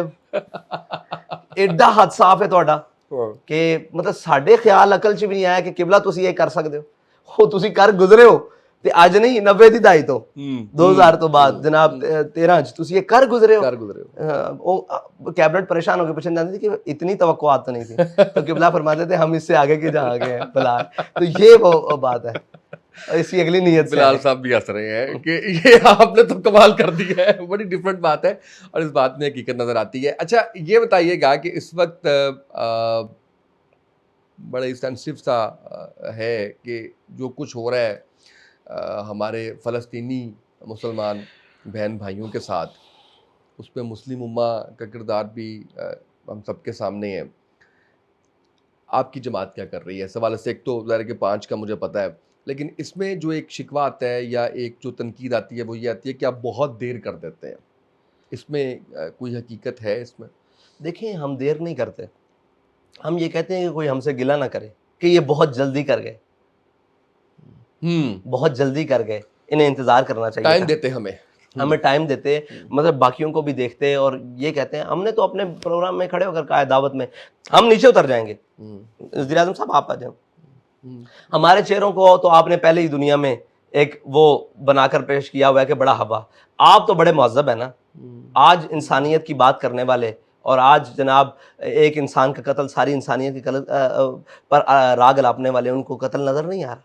एडा हद साफ है ਤੁਹਾਡਾ कि मतलब साढ़े ख्याल अकल च भी नहीं आया कि किबला तुसी ये कर सकते हो तुसी कर गुजरे हो, ते अज नहीं 90 ਦੀ दहाई तो 2000 तो बाद जनाब 13 च तुसी ये कर गुजरे हो। कैबिनेट परेशान होकर पूछने जाती थी कि इतनी तवक्कुआत तो नहीं थी, तो किबला फरमाते थे हम इससे आगे के जहाँ आगे हैं बिलाल। तो ये वो बात है, इसकी अगली नीयत से बिलाल साहब भी हंस रहे हैं कि ये आपने तो कमाल कर दिया है, बड़ी डिफरेंट बात है और इस बात में हकीकत नजर आती है। अच्छा ये बताइएगा कि इस वक्त बड़ा सेंसिटिव सा है कि जो कुछ हो रहा है हमारे फ़लस्तीनी मुसलमान बहन भाइयों के साथ, उस पर मुस्लिम उम्मा का किरदार भी हम सबके सामने है। आपकी जमात क्या कर रही है इस हवाले से? एक तो ज़ाहिर है कि 5 का मुझे पता है, लेकिन इसमें जो एक शिकवा आता है या एक जो तनकीद आती है वो ये आती है कि आप बहुत देर कर देते हैं। इसमें कोई हकीकत है इसमें? देखिए हम देर नहीं करते, हम ये कहते हैं कि कोई हमसे गिला ना करे कि ये बहुत जल्दी कर गए, बहुत जल्दी कर गए, इन्हें इंतजार करना चाहिए। टाइम देते हमें टाइम देते, मतलब बाकियों को भी देखते और ये कहते हैं। हमने तो अपने प्रोग्राम में खड़े होकर कहा है दावत में हम नीचे उतर जाएंगे, वज़ीर आज़म साहब आप आ जाओ। हमारे चेहरों को तो आपने पहले ही दुनिया में एक वो बनाकर पेश किया हुआ है कि बड़ा हवा, आप तो बड़े मुअज़्ज़ब है ना। आज इंसानियत की बात करने वाले, और आज जनाब एक इंसान का कत्ल सारी इंसानियत की पर राग लापने वाले, उनको कत्ल नजर नहीं आ रहा।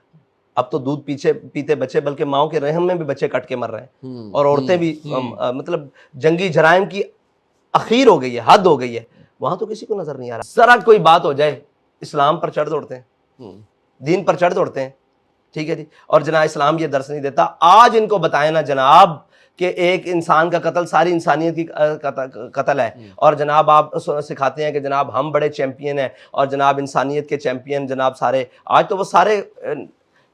अब तो दूध पीछे पीते बच्चे, बल्कि माओ के रहम में भी बच्चे कट के मर रहे हैं, और औरतें भी मतलब जंगी जराइम की अखीर हो गई है, हद हो गई है, वहां तो किसी को नजर नहीं आ रहा। जरा कोई बात हो जाए इस्लाम पर चढ़ दौड़ते हैं, दीन पर चढ़ दौड़ते हैं। ठीक है जी, और जनाब इस्लाम ये दर्श नहीं देता। आज इनको बताए ना जनाब कि एक इंसान का कत्ल सारी इंसानियत की कत्ल है, और जनाब आप सिखाते हैं कि जनाब हम बड़े चैंपियन हैं और जनाब इंसानियत के चैंपियन जनाब सारे। आज तो वो सारे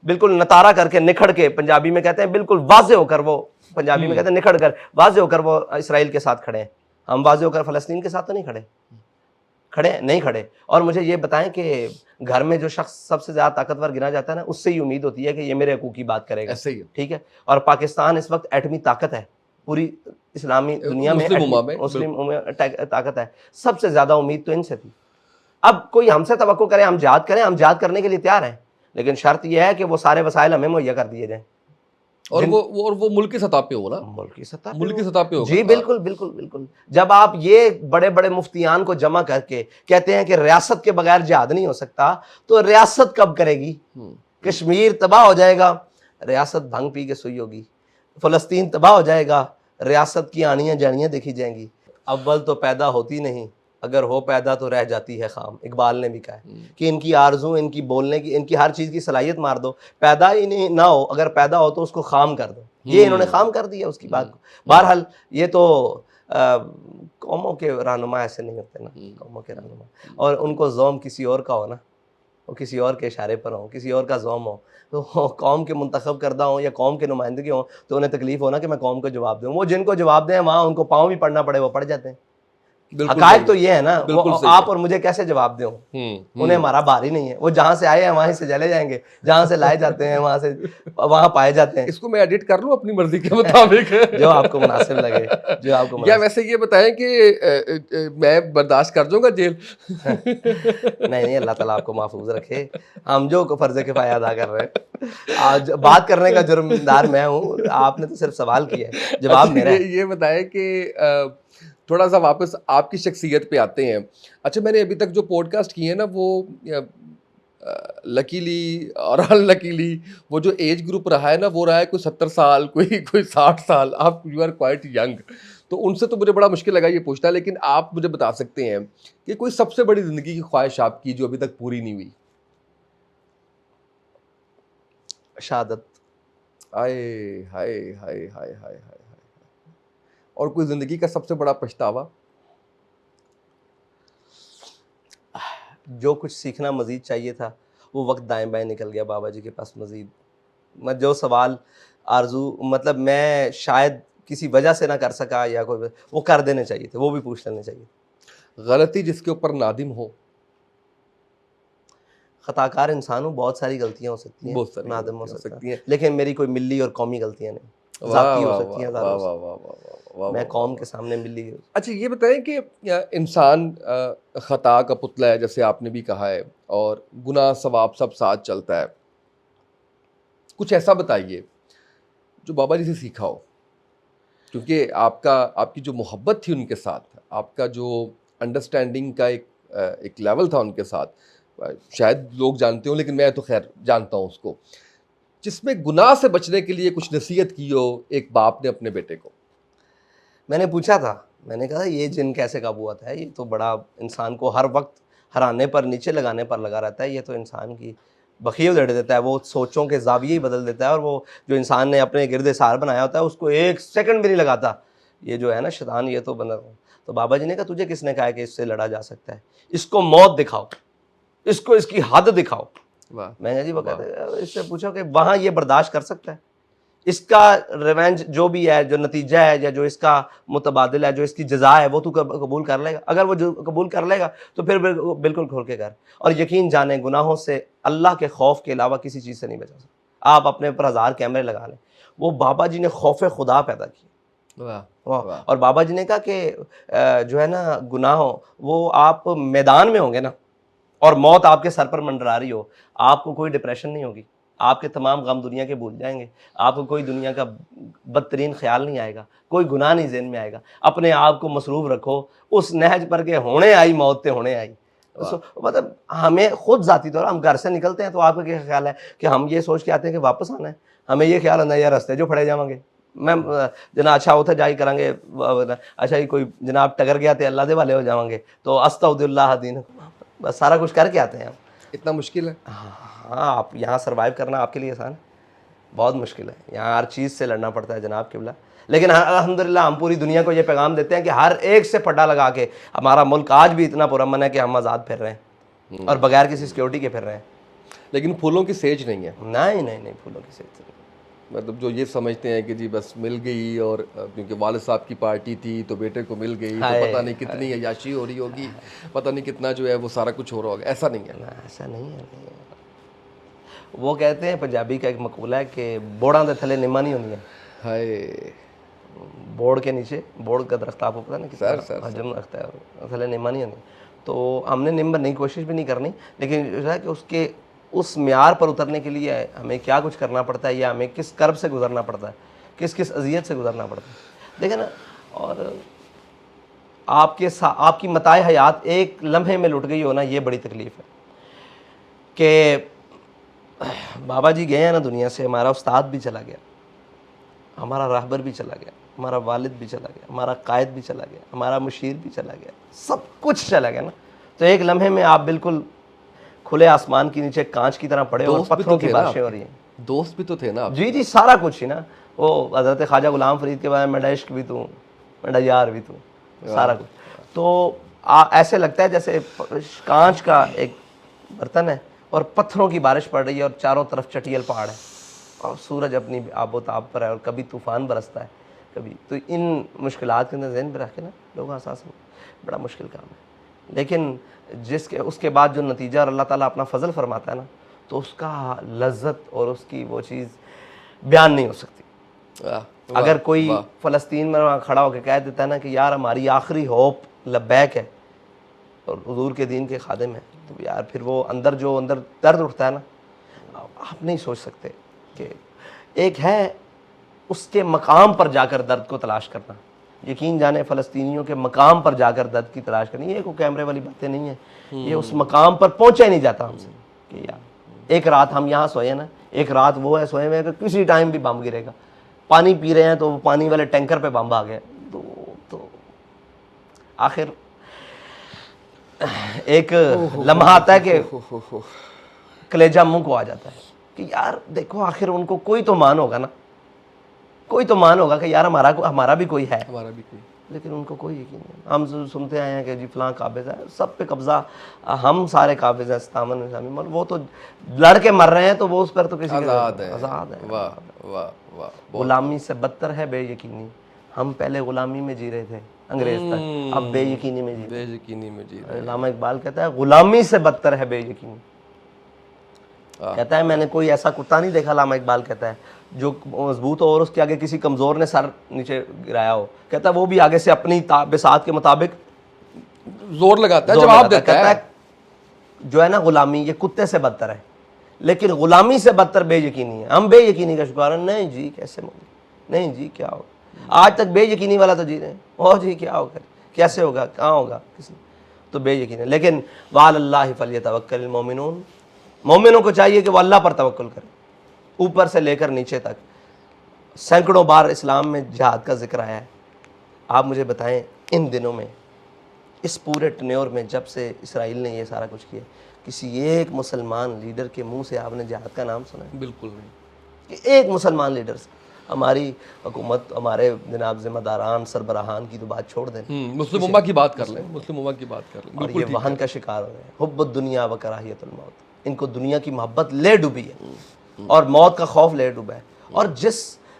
बिल्कुल नतारा करके निखड़ के, पंजाबी में कहते हैं बिल्कुल वाजे होकर, वो पंजाबी में कहते हैं निखड़ कर, वाजे होकर वो इसराइल के साथ खड़े हैं। हम वाजे होकर फ़लस्तीन के साथ तो नहीं खड़े नहीं खड़े। और मुझे ये बताएं कि घर में जो शख्स सबसे ज़्यादा ताकतवर गिना जाता है ना, उससे ही उम्मीद होती है कि ये मेरे हकूक़ की बात करेगा। ऐसे ही है। ठीक है, और पाकिस्तान इस वक्त एटमी ताकत है पूरी इस्लामी दुनिया में, मुस्लिम ताकत है। सबसे ज़्यादा उम्मीद तो इनसे थी। अब कोई हमसे तवक्को करे हम जिहाद करें, हम जिहाद करने के लिए तैयार हैं, लेकिन शर्त यह है कि वो सारे वसाइल हमें मुहैया कर दिए जाएँ। और वो मुल्क की सतह पे हो ना, मुल्क की सतह पे मुल्क की हो। सतह पे होगा। जी बिल्कुल बिल्कुल बिल्कुल। जब आप ये बड़े बड़े मुफ्तियान को जमा करके कहते हैं कि रियासत के बगैर जिहाद नहीं हो सकता, तो रियासत कब करेगी? कश्मीर तबाह हो जाएगा, रियासत भांग पी के सोई होगी। फलस्तीन तबाह हो जाएगा, रियासत की आनियाँ जानियाँ देखी जाएंगी। अव्वल तो पैदा होती नहीं, अगर हो पैदा तो रह जाती है खाम। इकबाल ने भी कहा है कि इनकी आरजू, इनकी बोलने की, इनकी हर चीज़ की सलाहियत मार दो, पैदा ही नहीं ना हो, अगर पैदा हो तो उसको खाम कर दो। ये इन्होंने खाम कर दिया उसकी बात को। बहरहाल ये तो कौमों के रहनुमा ऐसे नहीं होते ना, कौमों के रहनुमा, और उनको ज़ौम किसी और का हो ना, वो किसी और के इशारे पर हो, किसी और का ज़ौम हो, तो कौम के मुंतखब करदा हो या कौम के नुमाइंदगी हो, तो उन्हें तकलीफ हो ना कि मैं कौम को जवाब दूँ। वो जिनको जवाब दें वहाँ उनको पाँव भी पढ़ना पड़े, वो पढ़ जाते हैं। बिल्कुल हकायक सही तो है, ये है ना, वो बिल्कुल सही आप है। और मुझे कैसे जवाब दें? हम्म, उन्हें हमारा बार ही नहीं है। वो जहाँ से आए हैं वहीं से चले जाएंगे, जहाँ से लाए जाते हैं वहाँ से वहाँ पाए जाते हैं। इसको मैं एडिट कर लूं अपनी मर्जी के मुताबिक जो आपको मुनासिब लगे, जो आपको या मुनासिब। वैसे ये बताएं कि मैं बर्दाश्त कर जाऊंगा जेल? नहीं नहीं, अल्लाह ताला आपको महफूज रखे। हम जो फर्ज किफाया अदा कर रहे हैं, आज बात करने का जुर्मदार मैं हूँ, आपने तो सिर्फ सवाल किया है, जवाब अच्छा मेरा है। ये बताएं कि थोड़ा सा वापस आपकी शख्सियत पे आते हैं। अच्छा, मैंने अभी तक जो पॉडकास्ट किए हैं ना, वो लकीली और अनलकीली वो जो एज ग्रुप रहा है ना, वो रहा है कोई 70 साल, कोई 60 साल। आप यू आर क्वाइट यंग, तो उनसे तो मुझे बड़ा मुश्किल लगा ये पूछना, लेकिन आप मुझे बता सकते हैं कि कोई सबसे बड़ी ज़िंदगी की ख्वाहिश आपकी जो अभी तक पूरी नहीं हुई? शहादत। आए हाय हाय हाय हाय हाय। और कोई ज़िंदगी का सबसे बड़ा पछतावा? जो कुछ सीखना मजीद चाहिए था, वो वक्त दाएं बाएं निकल गया बाबा जी के पास मजीद। मैं जो सवाल आरजू, मतलब मैं शायद किसी वजह से ना कर सका, या कोई वो कर देने चाहिए थे, वो भी पूछ लेने चाहिए। गलती जिसके ऊपर नादिम हो? खताकार इंसान हूँ, बहुत सारी गलतियाँ हो सकती हैं, बहुत सारी नादिम हो गलतियां हो सकता है, सकती हैं। लेकिन मेरी कोई मिली और कौमी गलतियाँ नहीं। वाह ज़ाती हो वाह सकती हैं वाह वाह हज़ारों से, वाह वाह वाह वाह वाह मैं वाह कौम वाह। के सामने मिली। अच्छा ये बताएं कि इंसान खता का पुतला है, जैसे आपने भी कहा है, और गुनाह सवाब सब साथ चलता है। कुछ ऐसा बताइए जो बाबा जी से सीखा हो, क्योंकि आपकी जो मोहब्बत थी उनके साथ, आपका जो अंडरस्टैंडिंग का एक लेवल था उनके साथ, शायद लोग जानते हो लेकिन मैं तो खैर जानता हूँ उसको, जिसमें गुनाह से बचने के लिए कुछ नसीहत की हो एक बाप ने अपने बेटे को। मैंने पूछा था, मैंने कहा ये जिन कैसे काबू आता है, ये तो बड़ा इंसान को हर वक्त हराने पर, नीचे लगाने पर लगा रहता है, ये तो इंसान की बखिए उधेड़ देता है, वो सोचों के जाविये ही बदल देता है, और वो जो इंसान ने अपने गिरदे सार बनाया होता है उसको एक सेकंड भी नहीं लगाता। ये जो है ना शैतान, ये तो बंदा। तो बाबा जी ने कहा तुझे किसने कहा कि इससे लड़ा जा सकता है? इसको मौत दिखाओ, इसको इसकी हद दिखाओ। वाह मैंने जी वो वाह। कहते इससे पूछा कि वहाँ ये बर्दाश्त कर सकता है? इसका रिवेंज जो भी है, जो नतीजा है, या जो इसका मुतबादिल है, जो इसकी जजा है, वो तू कबूल कर लेगा? अगर वो जो कबूल कर लेगा तो फिर बिल्कुल खोल के कर। और यकीन जाने गुनाहों से अल्लाह के खौफ के अलावा किसी चीज़ से नहीं बचा सकता। आप अपने ऊपर 1000 कैमरे लगा लें, वो बाबा जी ने खौफ खुदा पैदा किया। वाह वाह। वाह। और बाबा जी ने कहा कि जो है ना गुनाहों, वो आप मैदान में होंगे ना, और मौत आपके सर पर मंडरा रही हो, आपको कोई डिप्रेशन नहीं होगी, आपके तमाम गम दुनिया के भूल जाएंगे, आपको कोई दुनिया का बदतरीन ख्याल नहीं आएगा, कोई गुनाह नहीं ज़हन में आएगा। अपने आप को मसरूफ़ रखो उस नहज पर के होने आई मौत ते होने आई। मतलब हमें खुद ज़ाती तौर हम घर से निकलते हैं तो आपका क्या ख्याल है कि हम ये सोच के आते हैं कि वापस आना है? हमें ये ख्याल आना है यार रस्ते जो फड़े जाएंगे, मैं जना अच्छा उथे जाई करांगे, अच्छा ही कोई जनाब टकर गया तो अल्लाह दे वाले हो जाएंगे, तो अस्तगफिरुल्लाह दीन, बस सारा कुछ करके आते हैं हम। इतना मुश्किल है? हाँ, आप यहाँ सर्वाइव करना आपके लिए आसान है? बहुत मुश्किल है, यहाँ हर चीज़ से लड़ना पड़ता है जनाब किबला। लेकिन अल्हम्दुलिल्लाह हम पूरी दुनिया को ये पैगाम देते हैं कि हर एक से पटा लगा के हमारा मुल्क आज भी इतना पुरअमन है कि हम आज़ाद फिर रहे हैं और बगैर किसी सिक्योरिटी के फिर रहे हैं। लेकिन फूलों की सेज नहीं है। नहीं नहीं नहीं, फूलों की सेज नहीं। मतलब जो ये समझते हैं कि जी बस मिल गई, और क्योंकि वालिद साहब की पार्टी थी तो बेटे को मिल गई, तो पता नहीं कितनी अय्याशी हो रही होगी, पता नहीं कितना जो है वो सारा कुछ हो रहा होगा। ऐसा नहीं है ना, ऐसा नहीं है, नहीं है। वो कहते हैं, पंजाबी का एक मकूला है कि बोड़ा दे थले निम्मा नहीं होनी है। हाय। बोर्ड के नीचे, बोर्ड का दरख्त आपको पता ना सर हजम रखता है, थले निम्मा नहीं होनी। तो हमने निम बनने की कोशिश भी नहीं करनी, लेकिन जो है कि उसके उस म्यार पर उतरने के लिए हमें क्या कुछ करना पड़ता है, या हमें किस कर्ब से गुजरना पड़ता है, किस किस अजियत से गुजरना पड़ता है, देखें ना। और आपकी मताए हयात एक लम्हे में लुट गई हो ना, ये बड़ी तकलीफ़ है। कि बाबा जी गए हैं ना दुनिया से, हमारा उस्ताद भी चला गया, हमारा रहबर भी चला गया, हमारा वालिद भी चला गया, हमारा कायद भी चला गया, हमारा मुशीर भी चला गया, सब कुछ चला गया ना। तो एक लम्हे में आप बिल्कुल खुले आसमान के नीचे कांच की तरह पड़े हो और दोस्त भी पत्थरों तो की थे ना बारिशें हो रही हैं। दोस्त भी तो थे ना आप। जी जी, सारा कुछ ही ना। वो हज़रत ख्वाजा गुलाम फरीद के बारे में, मेरा इश्क भी तू, मेरा यार भी तू, सारा कुछ। तो ऐसे लगता है जैसे कांच का एक बर्तन है और पत्थरों की बारिश पड़ रही है और चारों तरफ चटियल पहाड़ है और सूरज अपनी आबोताब पर है और कभी तूफ़ान बरसता है कभी। तो इन मुश्किलात के अंदर ज़हन में रख के ना लोगों का एहसास बड़ा मुश्किल काम है। लेकिन उसके बाद जो नतीजा और अल्लाह ताला अपना फ़ज़ल फरमाता है ना, तो उसका लज्जत और उसकी वो चीज़ बयान नहीं हो सकती। अगर कोई फ़लस्तीन में वहाँ खड़ा होकर कह देता है ना कि यार हमारी आखिरी होप लब्बैक है और हुजूर के दीन के खादिम है, तो यार फिर वो अंदर दर्द उठता है ना, आप नहीं सोच सकते कि एक है उसके मकाम पर जाकर दर्द को तलाश करना। यकीन जाने फ़लस्तीनियों के मकाम पर जाकर दर्द की तलाश करनी, ये कोई कैमरे वाली बातें नहीं है, ये उस मकाम पर पहुँचा ही नहीं जाता हमसे कि यार एक रात हम यहाँ सोए ना, एक रात वो है सोए हुए कि किसी टाइम भी बम गिरेगा। पानी पी रहे हैं तो पानी वाले टैंकर पे बम आ गया। तो आखिर एक लम्हा आता है कि कलेजा मुंह को आ जाता है कि यार देखो आखिर उनको कोई तो मान होगा ना, कोई तो मान होगा कि यार हमारा भी कोई है, हमारा भी कोई। लेकिन उनको कोई यकीन नहीं। हम सुनते आए हैं कि जी फलां काबिज़ है, सब पे कब्ज़ा, हम सारे काबिज़ हैं, सतावन निज़ामी, मतलब वो तो लड़ के मर रहे हैं तो वो उस पर तो किसी आज़ाद है। आज़ाद है। वाह वाह वाह। गुलामी से बदतर है बेयकीनी। हम पहले गुलामी में जी रहे थे अंग्रेज तक, अब बेयकीनी में जी रहे हैं। बेयकीनी में जी रहे हैं। अल्लामा इकबाल कहता है गुलामी से बदतर है बेयकीनी। कहता है मैंने कोई ऐसा कुत्ता नहीं देखा, अल्लामा इकबाल कहता है, जो मजबूत हो और उसके आगे किसी कमज़ोर ने सर नीचे गिराया हो। कहता है वो भी आगे से अपनी बिसात के मुताबिक जोर लगाता है, जवाब देता है। जो है ना गुलामी, ये कुत्ते से बदतर है, लेकिन गुलामी से बदतर बेयकीनी है। हम बेयकीनी का शिकार हैं। नहीं जी कैसे होगा, नहीं जी क्या होगा, आज तक बेयकीनी वाला तो जी रहे हैं। और जी क्या होगा, कैसे होगा, कहाँ होगा, किसी तो बेयकीन है। लेकिन वालल्लाहि फलियतवक्कलिल मोमिनून, मोमिनों को चाहिए कि वो अल्लाह पर तवक्कुल करें, ऊपर से लेकर नीचे तक। सैकड़ों बार इस्लाम में जिहाद का जिक्र आया है। आप मुझे बताएं इन दिनों में, इस पूरे टन्योर में जब से इसराइल ने ये सारा कुछ किया, किसी एक मुसलमान लीडर के मुंह से आपने जिहाद का नाम सुना है? बिल्कुल नहीं। कि एक मुसलमान लीडर से। हमारी हुकूमत, हमारे जनाब जिम्मेदारान सरबराहान की तो बात छोड़ दें, मुस्लिम उम्मा की बात कर लें, मुस्लिम उम्मा की बात कर लें। और ये वहन का शिकार हो रहे हैं। हुब्बुद दुनिया व कराहियतुल मौत, इनको दुनिया की मोहब्बत ले डूबी है और मौत का खौफ ले डूबा है। और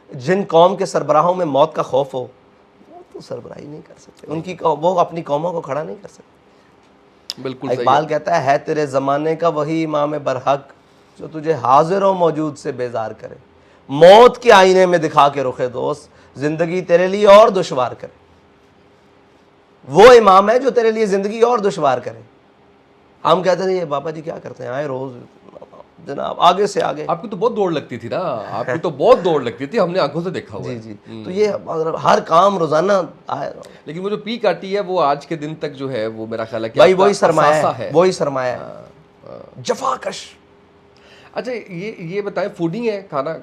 जिन कौम के सरबराहों में मौत का खौफ हो, वो तो सरबराही नहीं कर सकते, वो अपनी कौमों को खड़ा नहीं कर सकते। बिल्कुल इकबाल कहता है तेरे ज़माने का वही इमाम बरहक जो तुझे हाजिर व मौजूद से बेजार करे, मौत के आईने में दिखा के रुखे दोस्त जिंदगी तेरे लिए और दुश्वार करे। वो इमाम है जो तेरे लिए ज़िंदगी और दुश्वार करे। हम कहते थे ये बाबा जी क्या करते हैं, आए रोज़ जनाब आगे से आगे। आपकी तो बहुत दौड़ लगती थी ना, आपकी तो बहुत दौड़ लगती थी, हमने आंखों से देखा हुआ है। जी जी। तो ये हर काम रोजाना आए। लेकिन वो जो पीक आती है वो आज के दिन तक जो है वो मेरा ख्याल है कि भाई आपका वही सरमाया असासा है, वही सरमाया है, जफाकश। अच्छा ये बताएं, फूडी है, खाना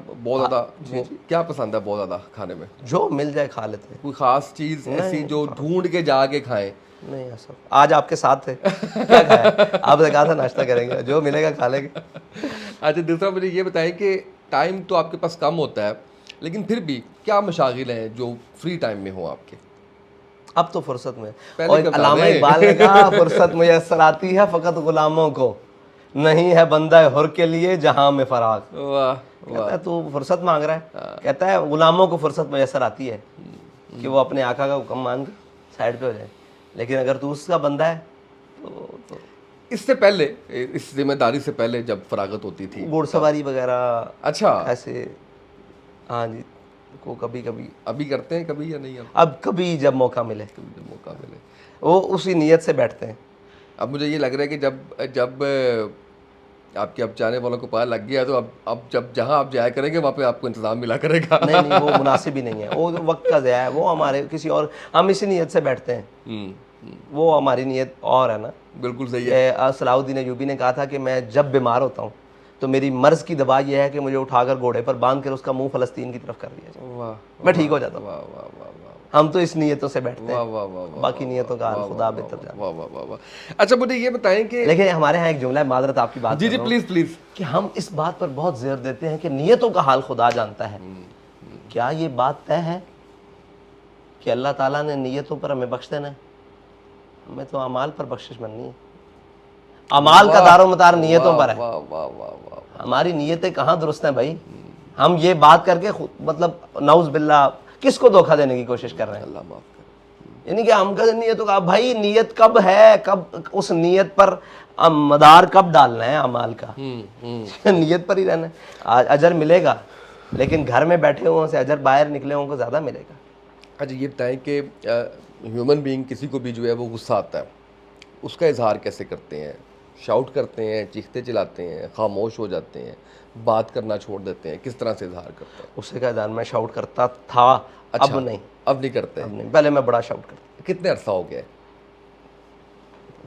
बहुत ज़्यादा क्या पसंद है बहुत ज़्यादा खाने में? जो मिल जाए खा लेते हैं। कोई ख़ास चीज़ ऐसी जो ढूंढ के जाके खाएं? नहीं ऐसा, आज आपके साथ थे क्या खाया? आपने कहा था नाश्ता करेंगे, जो मिलेगा खा लेंगे। अच्छा दूसरा मुझे ये बताएं कि टाइम तो आपके पास कम होता है, लेकिन फिर भी क्या मशागिल हैं जो फ्री टाइम में हो आपके? अब तो फुर्सत में, और अल्लामा इकबाल ने कहा फुर्सत मुयस्सर आती है फ़कत गुलामों को, नहीं है बंदा हुर के लिए जहां में फराग। वाह कहता है तू फुर्सत मांग रहा है, कहता है गुलामों को फुर्सत मुयस्सर आती है कि वो अपने आका का हुक्म मान के साइड पे हो जाए, लेकिन अगर तू उसका बंदा है तो इससे पहले, इस जिम्मेदारी से पहले जब फरागत होती थी, घुड़सवारी वगैरह अच्छा ऐसे, हाँ जी, को कभी कभी अभी करते हैं कभी या नहीं? अब कभी जब मौका मिले, कभी जब मौका मिले वो उसी नीयत से बैठते हैं। अब मुझे ये लग रहा है कि जब आपके अब जाने वालों को पता लग गया, तो अब जब जहाँ आप जाया करेंगे वहाँ पे आपको इंतजाम मिला करेगा। नहीं नहीं, वो मुनासिब ही नहीं है, वो वक्त का ज़या है, वो हमारे किसी और, हम इसी नीयत से बैठते हैं, वो हमारी नीयत और है ना। बिल्कुल सही है। सलाहुद्दीन अयूबी ने कहा था कि मैं जब बीमार होता हूँ तो मेरी मर्ज़ की दवा यह है कि मुझे उठाकर घोड़े पर बांध कर उसका मुंह फ़लस्तीन की तरफ कर दिया जाए, वाह मैं ठीक हो जाता हूँ। वाह वाह वाह वाह हम तो इस नीयतों से बैठते वाह हैं, वाह वाह वाह बाकी नीयतों का हाल वाह खुदा वाह बेहतर जाने। वाह वाह वाह वाह। अच्छा मुझे ये बताएं कि लेकिन हमारे यहाँ एक जुमला है, मादरत आपकी बात जी कर जी रहा हूँ, प्लीज प्लीज। कि हम इस बात पर बहुत जोर देते हैं कि नीयतों का हाल खुदा जानता है। क्या ये बात तय है कि अल्लाह ताला ने नीयतों पर हमें बख्श देना है? हमें तो अमाल पर बख्शिश बननी है। अमाल का दारोमदार नीयतों पर है। वाह वाह वाह वाह। हमारी नीयतें कहाँ दुरुस्त हैं भाई? हम ये बात करके मतलब नाउज बिल्ला किसको धोखा देने की कोशिश कर रहे हैं? अल्लाह माफ करे। यानी कि हम कहते नीयतों का, भाई नीयत कब है, कब उस नीयत पर मदार कब डालना है अमाल का? नीयत पर ही रहना है। अजर मिलेगा, लेकिन घर में बैठे हुओं से अजर बाहर निकले हुओं को ज़्यादा मिलेगा। अच्छा ये बताएं कि ह्यूमन बीइंग किसी को भी जो है वो गुस्सा आता है, उसका इजहार कैसे करते हैं? शाउट करते हैं, चीखते चिल्लाते हैं, खामोश हो जाते हैं, बात करना छोड़ देते हैं, किस तरह से इजहार करते हैं? उससे का इजहार मैं शाउट करता था, अच्छा, अब नहीं। अब नहीं करते? अब नहीं, पहले मैं बड़ा शाउट करता। कितने अरसा हो गया है?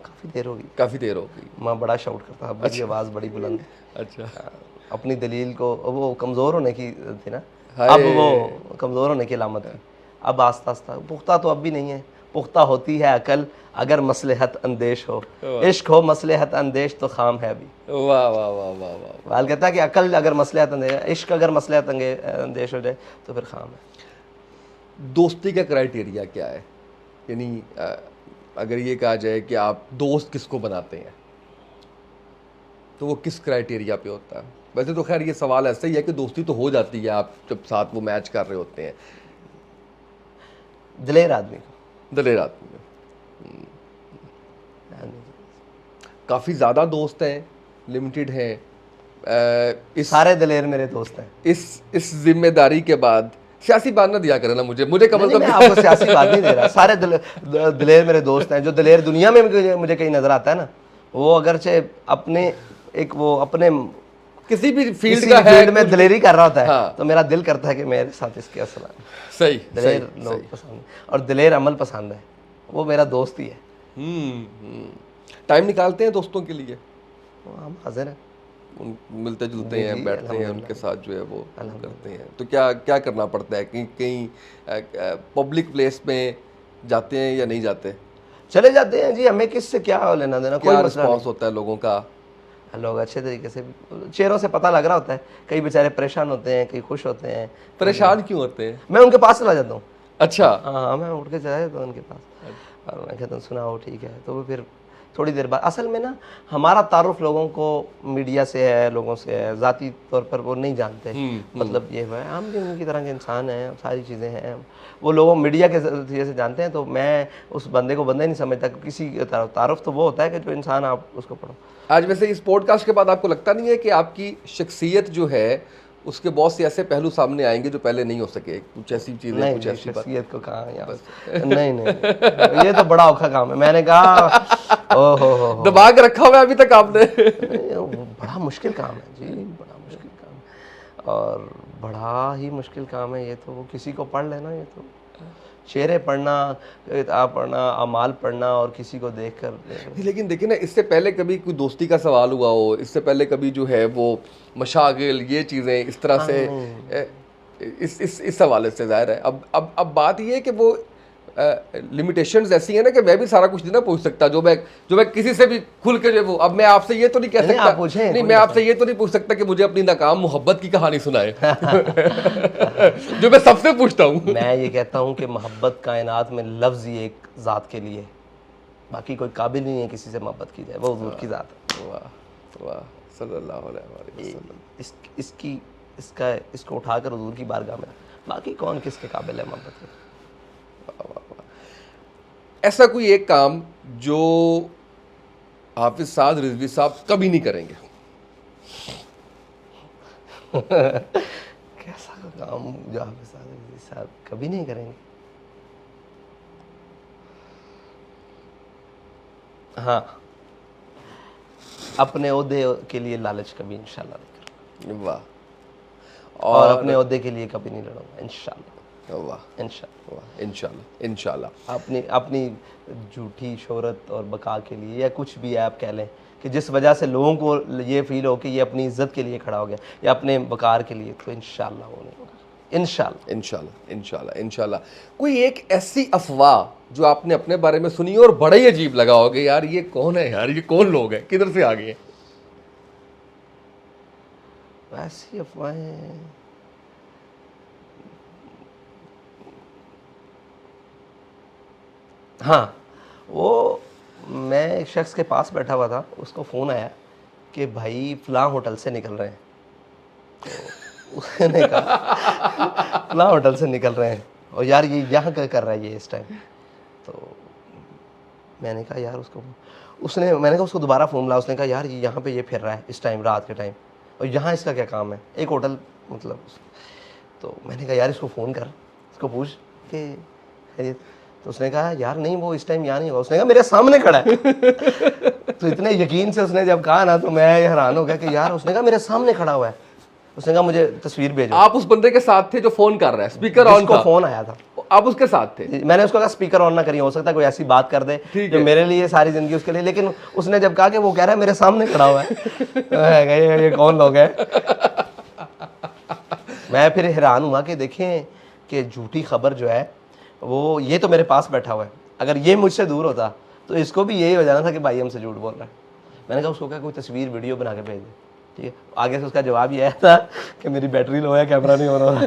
काफ़ी देर होगी, काफ़ी देर हो गई। मैं बड़ा शाउट करता। अब मेरी आवाज़ बड़ी बुलंद। अच्छा। अपनी दलील को, वो कमज़ोर होने की थी ना, हाय। अब वो कमज़ोर होने की अलामत है। अब आस्ता आस्ता, पुख्ता तो अब भी नहीं है, पुख्ता होती है अकल अगर मसलहत अंदेश हो, इश्क हो मसलहत अंदेश तो खाम है अभी। वाह वाह वाह वाह वाह। वाल कहता है कि अकल अगर मसलहत अंदेश, इश्क अगर मसलहत अंदेश हो जाए तो फिर खाम है। दोस्ती का क्राइटेरिया क्या है? यानी अगर ये कहा जाए कि आप दोस्त किसको बनाते हैं, तो वो किस क्राइटेरिया पे होता है? वैसे तो खैर ये सवाल ऐसा ही है कि दोस्ती तो हो जाती है आप जब साथ वो मैच कर रहे होते हैं। दिलेर आदमी को, दलेर आदमी में काफ़ी ज़्यादा दोस्त हैं, लिमिटेड हैं? इस सारे दिलेर मेरे दोस्त हैं। इस जिम्मेदारी के बाद सियासी बात ना दिया करें ना मुझे कम नहीं, से मैं कम। आपको सियासी बात नहीं दे रहा। सारे दिलेर मेरे दोस्त हैं। जो दिलेर दुनिया में मुझे कहीं नजर आता है ना, वो अगरचे अपने एक वो अपने किसी भी फील्ड किसी का है, फील्ड में दिलेरी कर रहा होता है, हाँ। तो मेरा दिल करता है कि मेरे साथ इसके असल सही दिलेर सही लोग सही। पसंद है, और दिलेर अमल पसंद है, वो मेरा दोस्त ही है। टाइम निकालते हैं दोस्तों के लिए? हम हाजिर हैं, उन मिलते जुलते जी, हैं, जी, बैठते हैं, अल्हम्दुलिल्लाह। उनके साथ जो है वो करते हैं। तो क्या क्या करना पड़ता है? कहीं कहीं पब्लिक प्लेस में जाते हैं या नहीं जाते? चले जाते हैं जी, हमें किससे क्या लेना देना, कोई क्या मसला रिस्पॉन्स होता है लोगों का? नहीं। लोग अच्छे तरीके से, चेहरों से पता लग रहा होता है, कई बेचारे परेशान होते हैं, कई खुश होते हैं। परेशान क्यों होते हैं? मैं उनके पास चला जाता हूँ। अच्छा। हाँ, मैं उठ के चला जाता हूँ उनके पास, और मैं कहता हूँ सुनाओ ठीक है, तो वो फिर थोड़ी देर बाद, असल में ना हमारा तारुफ लोगों को मीडिया से है, लोगों से है, ज़ाती तौर पर वो नहीं जानते। मतलब ये है, हम भी उनकी तरह के इंसान हैं, सारी चीज़ें हैं, वो लोगों मीडिया के जरिए से जानते हैं। तो मैं उस बंदे को बंदा ही नहीं समझता, किसी तारुफ तो वो होता है कि जो इंसान आप उसको पढ़ो। आज वैसे इस पॉडकास्ट के बाद आपको लगता नहीं है कि आपकी शख्सियत जो है उसके बहुत से ऐसे पहलू सामने आएंगे जो पहले नहीं हो सके? कुछ ऐसी चीज़ें, नहीं कुछ नहीं, ऐसी बात? शख्सियत को कहाँ यहाँ नहीं नहीं, ये तो बड़ा औखा काम है। मैंने कहा ओ हो दिमाग रखा हुआ है अभी तक आपने? वो बड़ा मुश्किल काम है जी, बड़ा मुश्किल काम है, और बड़ा ही मुश्किल काम है ये तो। वो किसी को पढ़ लेना, ये तो शेरे पढ़ना, किताब पढ़ना, अमाल पढ़ना, और किसी को देख कर। लेकिन देखिए ना, इससे पहले कभी कोई दोस्ती का सवाल हुआ हो, इससे पहले कभी जो है वो मशागिल, ये चीज़ें इस तरह से इस हवाले से ज़ाहिर है अब बात ये है कि वो लिमिटेशंस ऐसी हैं ना कि मैं भी सारा कुछ नहीं ना पूछ सकता जो मैं किसी से भी खुल के जो वो। अब मैं आपसे ये तो नहीं कह नहीं, सकता, आप पूछें, नहीं कोई मैं आपसे ये तो नहीं पूछ सकता कि मुझे अपनी नाकाम मोहब्बत की कहानी सुनाए जो मैं सबसे पूछता हूँ। मैं ये कहता हूँ कि मोहब्बत कायनात में लफ्ज़ ही एक ज़ात के लिए, बाकी कोई काबिल नहीं है किसी से मोहब्बत की जाए, वो हुजूर की ज़ात है। वाह वाह सल्लल्लाहु अलैहि वसल्लम। इसको उठाकर हुजूर की बारगाह में, बाकी कौन किसके काबिल है मोहब्बत के? ऐसा कोई एक काम जो हाफिज साद रिजवी साहब कभी नहीं करेंगे? कैसा काम जो हाफिज साहब कभी नहीं करेंगे? हाँ, अपने ओहदे के लिए लालच कभी इंशाल्लाह नहीं करूँगा, वाह। और अपने ओहदे के लिए कभी नहीं लड़ूंगा इंशाल्लाह, वाह इंशाल्लाह। वाह, इंशाल्लाह इंशाल्लाह। अपनी अपनी झूठी शोहरत और बका के लिए, या कुछ भी आप कह लें कि जिस वजह से लोगों को ये फील हो कि ये अपनी इज्जत के लिए खड़ा हो गया या अपने वकार के लिए, तो इंशाल्लाह वो नहीं होगा, इंशाल्लाह। इंशाल्लाह इंशाल्लाह इंशाल्लाह। कोई एक ऐसी अफवाह जो आपने अपने बारे में सुनी और बड़ा ही अजीब लगा होगा, यार ये कौन है, यार ये कौन लोग हैं, किधर से आ गए हैं? ऐसी अफवाहें हाँ, वो मैं एक शख्स के पास बैठा हुआ था, उसको फ़ोन आया कि भाई फ़लाँ होटल से निकल रहे हैं, तो उसने कहा फ़लाँ होटल से निकल रहे हैं और यार ये यहाँ क्या कर रहा है ये इस टाइम। तो मैंने कहा यार मैंने कहा उसको दोबारा फ़ोन लाया, उसने कहा यार ये यहाँ पे ये फिर रहा है इस टाइम, रात के टाइम, और यहाँ इसका क्या काम है, एक होटल मतलब। तो मैंने कहा यार इसको फ़ोन कर, इसको पूछ कि खैरियत। तो उसने कहा यार नहीं वो इस टाइम यहाँ नहीं होगा, उसने कहा मेरे सामने खड़ा है। तो इतने यकीन से उसने जब कहा ना, तो मैं हैरान हो गया कि यार, उसने कहा मेरे सामने खड़ा हुआ है, उसने कहा मुझे तस्वीर भेजो। आप उस बंदे के साथ थे जो फोन कर रहा है, स्पीकर ऑन जिसको था, फोन आया था, आप उसके साथ थे? मैंने उसको कहा स्पीकर ऑन ना करिए, हो सकता है कोई ऐसी बात कर दे जो मेरे लिए सारी जिंदगी उसके लिए, लेकिन उसने जब कहा कि वो कह रहा है मेरे सामने खड़ा हुआ है, ये कौन लोग हैं। मैं फिर हैरान हुआ कि देखें कि झूठी खबर जो है वो, ये तो मेरे पास बैठा हुआ है, अगर ये मुझसे दूर होता तो इसको भी यही हो जाना था कि भाई हमसे झूठ बोल रहा है। मैंने कहा उसको क्या कोई तस्वीर वीडियो बना के भेज दे, ठीक है। आगे से उसका जवाब ये आया था कि मेरी बैटरी लो है, कैमरा नहीं हो रहा।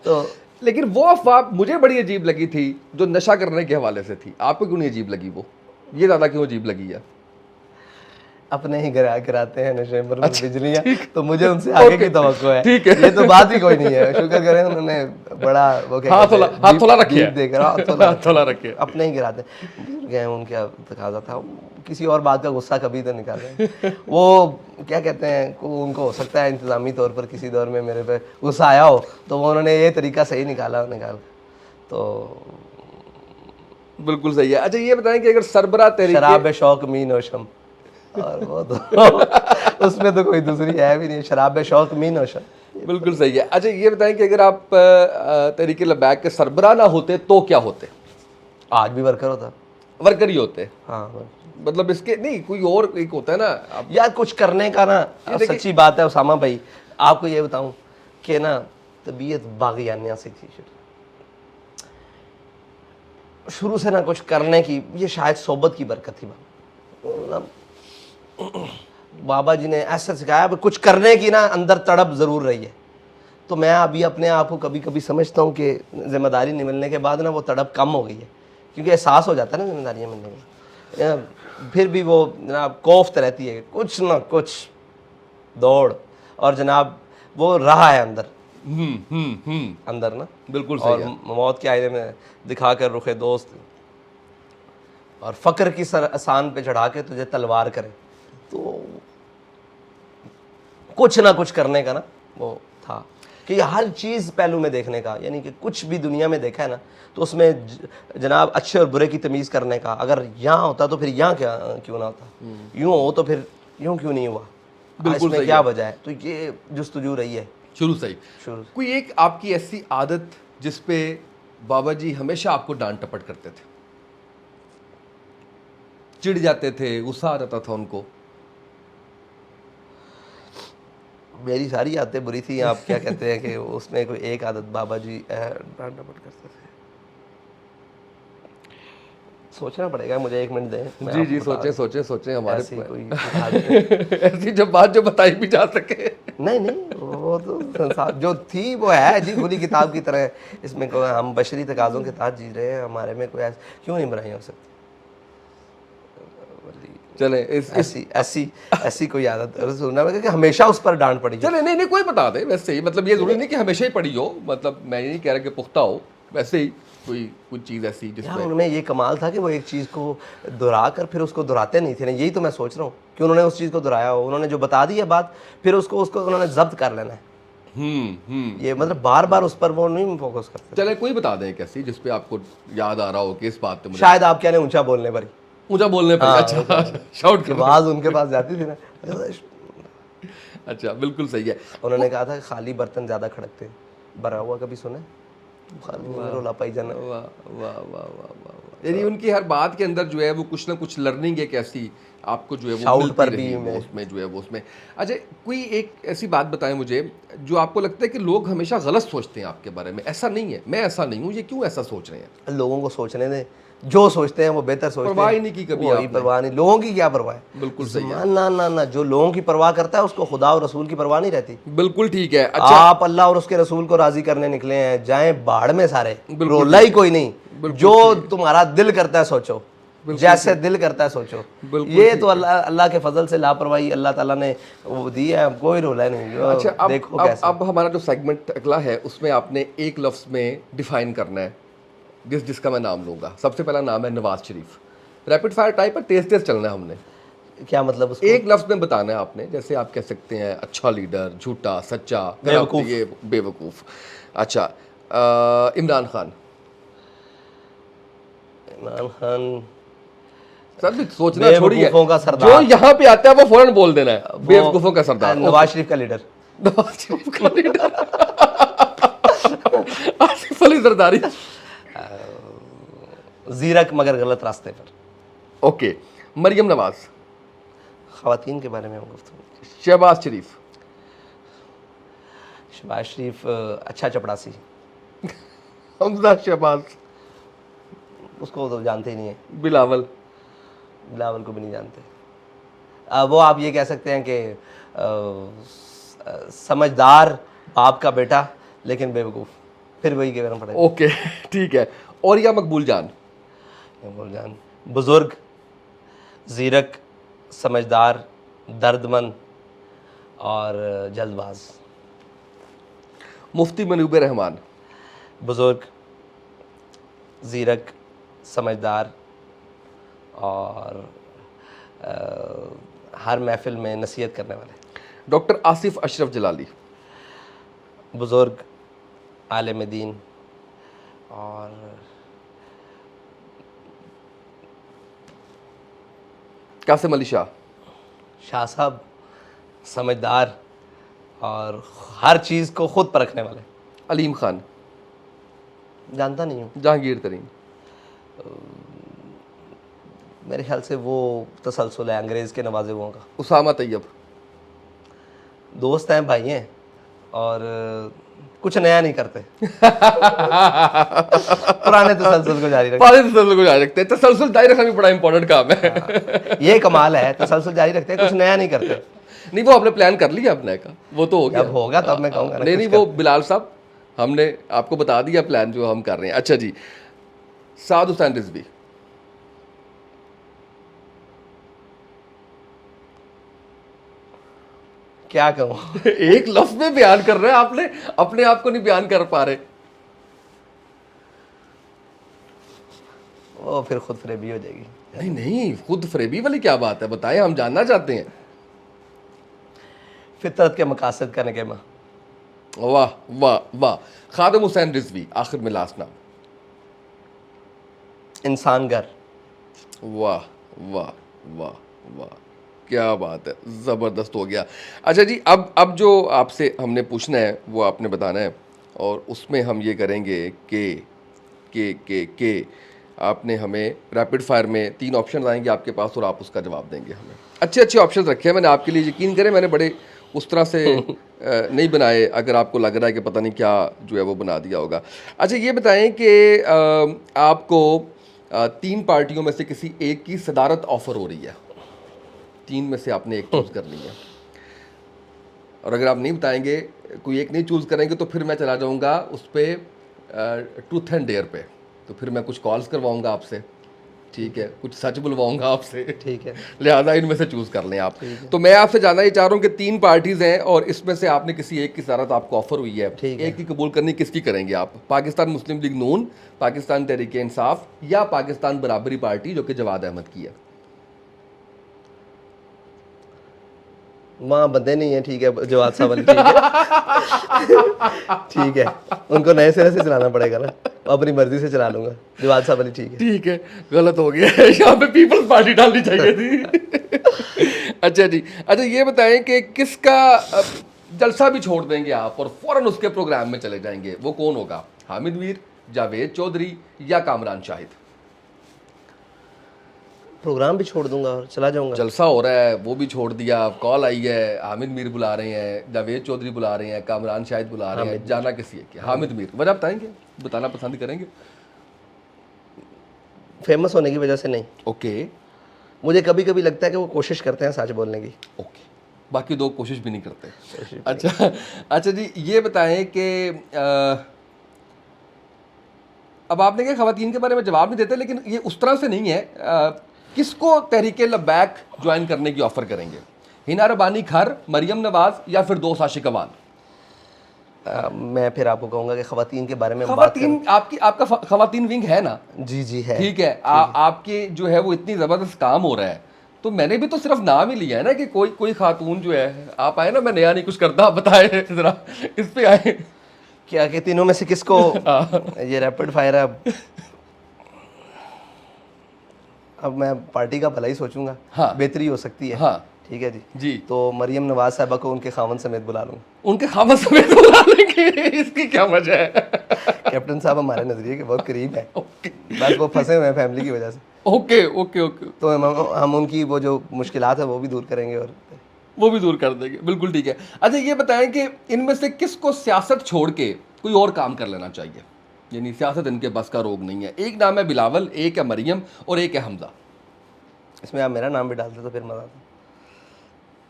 तो लेकिन वो अफवाह मुझे बड़ी अजीब लगी थी जो नशा करने के हवाले से थी, आपको क्यों नहीं अजीब लगी वो? ये ज़्यादा क्यों अजीब लगी है? अपने ही गिराते हैं नशे पर अच्छा, बिजलियां, तो मुझे उनसे आगे की तवक्को है। ठीक है, ये तो बात ही कोई नहीं है, शुक्र करें उन्होंने बड़ा वो क्या हाथ थोड़ा रखे, थोड़ा रखे, अपने ही गिराते हैं। उनका तकाजा था, किसी और बात का गुस्सा कभी तो निकाले। वो क्या कहते हैं, उनको हो सकता है इंतजामी तौर पर किसी दौर में मेरे पे गुस्सा आया हो, तो वो उन्होंने ये तरीका सही निकाला। तो बिल्कुल सही है। अच्छा ये बताएं कि अगर सरबरा तहरीक शराब शौक मी नौशम, और वो तो उसमें तो कोई दूसरी है भी नहीं, शराब शौक मी नौशम। बिल्कुल सही है। अच्छा ये बताएं कि अगर आप तहरीक लबैक के सरबरा ना होते तो क्या होते? आज भी वर्कर होता, वर्कर ही होते। हाँ, मतलब इसके नहीं कोई और एक होता है ना यार कुछ करने का ना। सच्ची बात है उसामा भाई, आपको ये बताऊं कि ना तबीयत बागियानिया से थी शुरू से ना, कुछ करने की, ये शायद सोबत की बरकत थी। बाबा जी ने ऐसा सिखाया, कुछ करने की ना अंदर तड़प ज़रूर रही है। तो मैं अभी अपने आप को कभी कभी समझता हूँ कि जिम्मेदारी निकलने के बाद ना वो तड़प कम हो गई है, क्योंकि एहसास हो जाता है ना जिम्मेदारियाँ मिलने में, फिर भी वो जनाब कोफ्त रहती है, कुछ ना कुछ दौड़, और जनाब वो रहा है अंदर अंदर ना। बिल्कुल सही और है। मौत के आईने में दिखा कर रुखे दोस्त, और फ़क्र की सर आसान पे चढ़ा के तुझे तलवार करे, तो कुछ ना कुछ करने का ना वो था कि हर चीज़ पहलू में देखने का, यानी कि कुछ भी दुनिया में देखा है ना, तो उसमें जनाब अच्छे और बुरे की तमीज़ करने का। अगर यहाँ होता तो फिर यहाँ क्या क्यों ना होता, यूँ हो तो फिर यूँ क्यों नहीं हुआ, बिल्कुल इसमें क्या वजह है। तो ये जुस्तजू रही है शुरू से ही। शुरू। कोई एक आपकी ऐसी आदत जिस पे बाबा जी हमेशा आपको डांट टपट करते थे, चिढ़ जाते थे, गुस्सा आ जाता था उनको? मेरी सारी आदतें बुरी थी, आप क्या कहते हैं कि उसमें कोई एक आदत बाबा जी डांट डपट करते थे। सोचना पड़ेगा मुझे, 1 मिनट दें। जी जी, सोचे हमारे ऐसी कोई ऐसी जब बात जो बताई भी जा सके। नहीं, वो तो संसार जो थी वो है जी, खुली किताब की तरह। इसमें कोई, हम बशरी तकाज़ों के तहत जी रहे हैं, हमारे में कोई क्यों नहीं बुराई हो सकती। चले ऐसी कोई आदत सुनना कि हमेशा उस पर डांट पड़ी। चले नहीं कोई बता दे वैसे ही, मतलब ये जरूरी नहीं कि हमेशा ही पड़ी हो, मतलब मैं ये नहीं कह रहा कि पुख्ता हो, वैसे ही कोई कुछ चीज़ ऐसी जिसमें उनमें ये कमाल था कि वो एक चीज़ को दोहरा कर फिर उसको दोहराते नहीं थे ना। यही तो मैं सोच रहा हूँ कि उन्होंने उस चीज़ को दोहराया हो, उन्होंने जो बता दी है बात, फिर उसको उन्होंने जब्त कर लेना है। ये मतलब बार बार उस पर वो नहीं फोकस करते। चले कोई बता दें कैसी जिसपे आपको याद आ रहा हो कि इस बात पे मुझे, शायद आप क्या ऊंचा बोलने पर ही ऊंचा बोलने पे, हाँ, अच्छा शाउट कि कर, आवाज उनके पास जाती थी ना। अच्छा बिल्कुल सही है। उन्होंने कहा था खाली बर्तन ज्यादा खड़कते हैं, भरा हुआ कभी सुने? खाली में रोला पाई जाना। वाह वाह वाह वाह वाह वाह, यानी उनकी हर बात के अंदर जो है वो कुछ ना कुछ लर्निंग एक ऐसी आपको जो है वो शाउट मिलती पर रही भी वो मैं उसमें जो है वो उसमें। अच्छा, कोई एक ऐसी बात बताएं मुझे जो आपको लगता है कि लोग हमेशा गलत सोचते हैं आपके बारे में, ऐसा नहीं है, मैं ऐसा नहीं हूँ, ये क्यों ऐसा सोच रहे हैं? लोगों को सोचने दें, जो सोचते हैं वो बेहतर सोचते परवाह ही हैं। नहीं की कभी वही आपने? परवाह नहीं, लोगों की क्या परवाह है? बिल्कुल सही है, ना ना ना, जो लोगों की परवाह करता है उसको खुदा और रसूल की परवाह नहीं रहती। बिल्कुल ठीक है। अच्छा, आप अल्लाह और उसके रसूल को राजी करने निकले हैं, जाएं बाढ़ में सारे, बिल्कुल रोला ही ठीक है, कोई नहीं। बिल्कुल जो ठीक है, तुम्हारा दिल करता है सोचो, बिल्कुल जैसे ठीक, दिल करता है सोचो। बिल्कुल ये ठीक तो है। अल्लाह अल्लाह के फजल से लापरवाही अल्लाह ताला ने वो दी है, कोई रोला नहीं। जो अच्छा, देखो कैसे। अब हमारा जो सेगमेंट अगला है उसमें आपने एक लफ्ज़ में डिफाइन करना है जिसका मैं नाम लूंगा। सबसे पहला नाम है Nawaz Sharif. Rapid fire type पर तेज तेज चलना है हमने। क्या मतलब उसको? एक लफ्ज़ में बताना है आपने, जैसे आप कह सकते हैं अच्छा लीडर, झूठा, सच्चा, बेवकूफ। ये बेवकूफ़। अच्छा, इमरान खान। इमरान खान सर भी सोचना छोड़िए, बेवकूफों का जो सरदार। यहाँ पे आता है वो फौरन बोल देना है, वो बेवकूफ़ों का सरदार। नवाज शरीफ का लीडर। नवाज शरीफ का लीडर आसिफ अली जरदारी। जीरक मगर गलत रास्ते पर। ओके, मरियम नवाज। खवातीन के बारे में हम गुफ्तगू। शहबाज शरीफ। शहबाज शरीफ अच्छा चपड़ासी। हमजा शहबाज। उसको तो जानते ही नहीं है। बिलावल। बिलावल को भी नहीं जानते। वो आप ये कह सकते हैं कि समझदार बाप का बेटा लेकिन बेवकूफ़, फिर वही कहना पड़ेगा। ओके ठीक है। और या मकबूल जान। मकबूल जान बुजुर्ग, जीरक, समझदार, दर्दमंद और जल्दबाज। मुफ्ती मनूब रहमान। बुजुर्ग, जीरक, समझदार और हर महफिल में नसीहत करने वाले। डॉक्टर आसिफ अशरफ जलाली। बुजुर्ग, आलिम दीन और कासिम अली शाह। शाह साहब, समझदार और हर चीज़ को खुद परखने वाले। अलीम खान। जानता नहीं हूँ, जहांगीर तरीन। मेरे ख्याल से वो तसलसल है अंग्रेज़ के नवाजे हुओं का। उसामा तैयब। दोस्त हैं, भाई हैं और कुछ नया नहीं करते। पुराने तसलसल को जारी रखते। पाले तसलसल को जारी रखते हैं। तसलसल जारी रखना भी बड़ा इंपॉर्टेंट काम है। ये कमाल है, तसलसल जारी रखते हैं, कुछ नया नहीं करते। नहीं, वो आपने प्लान कर लिया अपने का, वो तो हो गया। जब होगा तब मैं कहूँगा ना नहीं कुछ नहीं, वो बिलाल साहब हमने आपको बता दिया प्लान जो हम कर रहे हैं। अच्छा जी, साद हुसैन रिजवी। क्या कहूँ। एक लफ्ज में बयान कर रहे हैं आपने, अपने आप को नहीं बयान कर पा रहे। वो फिर खुद फरेबी हो जाएगी। नहीं नहीं, खुद फरेबी वाली क्या बात है, बताएं, हम जानना चाहते हैं। फितरत के मकासद का नगमा। वाह वाह वाह। खादिम हुसैन रिजवी, आखिर में लास्ट नाम। इंसान घर। वाह वाह वाह वाह, क्या बात है, ज़बरदस्त हो गया। अच्छा जी, अब जो आपसे हमने पूछना है वो आपने बताना है, और उसमें हम ये करेंगे कि आपने हमें रैपिड फायर में 3 ऑप्शन आएंगे आपके पास और आप उसका जवाब देंगे हमें। अच्छे अच्छे ऑप्शन रखे हैं मैंने आपके लिए, यकीन करें मैंने बड़े उस तरह से नहीं बनाए, अगर आपको लग रहा है कि पता नहीं क्या जो है वो बना दिया होगा। अच्छा, ये बताएं कि आपको 3 पार्टियों में से किसी एक की सदारत ऑफर हो रही है, 3 में से आपने एक चूज़ करनी है, और अगर आप नहीं बताएंगे, कोई एक नहीं चूज़ करेंगे, तो फिर मैं चला जाऊंगा उस पर ट्रूथ एंड डेयर पे, तो फिर मैं कुछ कॉल्स करवाऊंगा आपसे, ठीक है, कुछ सच बुलवाऊंगा आपसे, ठीक है। लिहाजा इनमें से चूज़ कर लें आप। तो मैं आपसे जानना ये चाह रहा हूँ कि 3 पार्टीज़ हैं और इसमें से आपने किसी एक की सदारत आपको ऑफर हुई है, ठीक है। एक की कबूल करनी, किसकी करेंगे आप? पाकिस्तान मुस्लिम लीग नून, पाकिस्तान तहरीक इंसाफ, या पाकिस्तान बराबरी पार्टी जो कि जवाद अहमद की है? वहाँ बंदे नहीं है, ठीक है, जवाब साहब वाली, ठीक है। ठीक है, उनको नए सिरे से चलाना पड़ेगा ना। अपनी मर्जी से चला लूंगा। जवाद साहब अली ठीक है। ठीक है, गलत हो गया है, यहाँ पे पीपल्स पार्टी डालनी चाहिए थी। अच्छा जी, अच्छा ये बताएं कि किसका जलसा भी छोड़ देंगे आप और फौरन उसके प्रोग्राम में चले जाएंगे, वो कौन होगा? हामिद मीर, जावेद चौधरी या कामरान शाहिद? प्रोग्राम भी छोड़ दूंगा और चला जाऊंगा। जलसा हो रहा है वो भी छोड़ दिया, कॉल आई है, हामिद मीर बुला रहे हैं, जावेद चौधरी बुला रहे हैं, कामरान शाहिद बुला रहे हैं, जाना किसी एक के? हामिद मीर। वजह बताएंगे, बताना पसंद करेंगे? फेमस होने की वजह से नहीं, ओके मुझे कभी कभी लगता है कि वो कोशिश करते हैं सच बोलने की। ओके, बाकी दो कोशिश भी नहीं करते। अच्छा अच्छा जी, ये बताएं कि अब आपने कहा खवातीन के बारे में जवाब नहीं देते, लेकिन ये उस तरह से नहीं है। किसको तहरीक लब्बैक ज्वाइन करने की ऑफ़र करेंगे? हिना रबानी खर, मरियम नवाज या फिर दोस्त आशिक अवान? मैं फिर आपको कहूंगा कि खवातीन के बारे में बात खवातीन, आपका खवातीन विंग है ना? जी जी है। ठीक है, आपके जो है वो इतनी ज़बरदस्त काम हो रहा है, तो मैंने भी तो सिर्फ नाम ही लिया है ना कि कोई कोई खातून जो है, आप आए ना, मैं नया नहीं कुछ करता, आप बताए जरा इस पे आए। क्या कि तीनों में से किसको? ये रैपिड फायर है। अब मैं पार्टी का भला ही सोचूंगा। हाँ। बेहतरी हो सकती है। हाँ ठीक है जी। जी, तो मरियम नवाज साहबा को उनके खामन समेत बुला लूंगा। उनके खामद समेत बुला लेंगे, इसकी क्या वजह है? कैप्टन साहब हमारे नजरिए के बहुत करीब है, ओके बस वो फंसे हुए हैं फैमिली की वजह से। ओके ओके ओके, तो हम उनकी वो जो मुश्किलात है वो भी दूर करेंगे और वो भी दूर कर देंगे, बिल्कुल ठीक है। अच्छा ये बताएं कि इनमें से किसको सियासत छोड़ के कोई और काम कर लेना चाहिए, यानी सियासत इनके बस का रोग नहीं है? एक नाम है बिलावल, एक है मरियम और एक है हमजा। इसमें आप मेरा नाम भी डालते तो फिर मजा आता।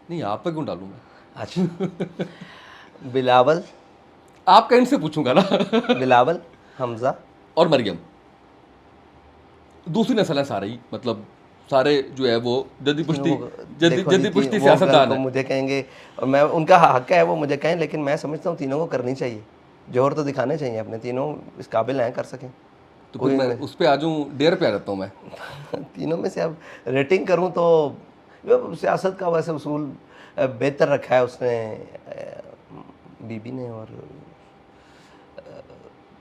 नहीं, आप पे क्यों डालूं मैं? अच्छा बिलावल, आपका इनसे पूछूंगा ना। बिलावल, हमजा और मरियम दूसरी नस्ल है सारे ही, मतलब सारे जो है वो जद्दी पुश्ती, जद्दी पुश्ती सियासतदान है। मुझे कहेंगे और मैं उनका हक है वो मुझे कहें, लेकिन मैं समझता हूँ तीनों को करनी चाहिए। जोहर तो दिखाने चाहिए अपने, तीनों इस काबिल हैं कर सकें। तो फिर मैं उस पे आ जाऊँ, डेयर पे आ जाता हूँ मैं। तीनों में से अब रेटिंग करूं तो सियासत का वैसे उसूल बेहतर रखा है उसने, बीबी ने, और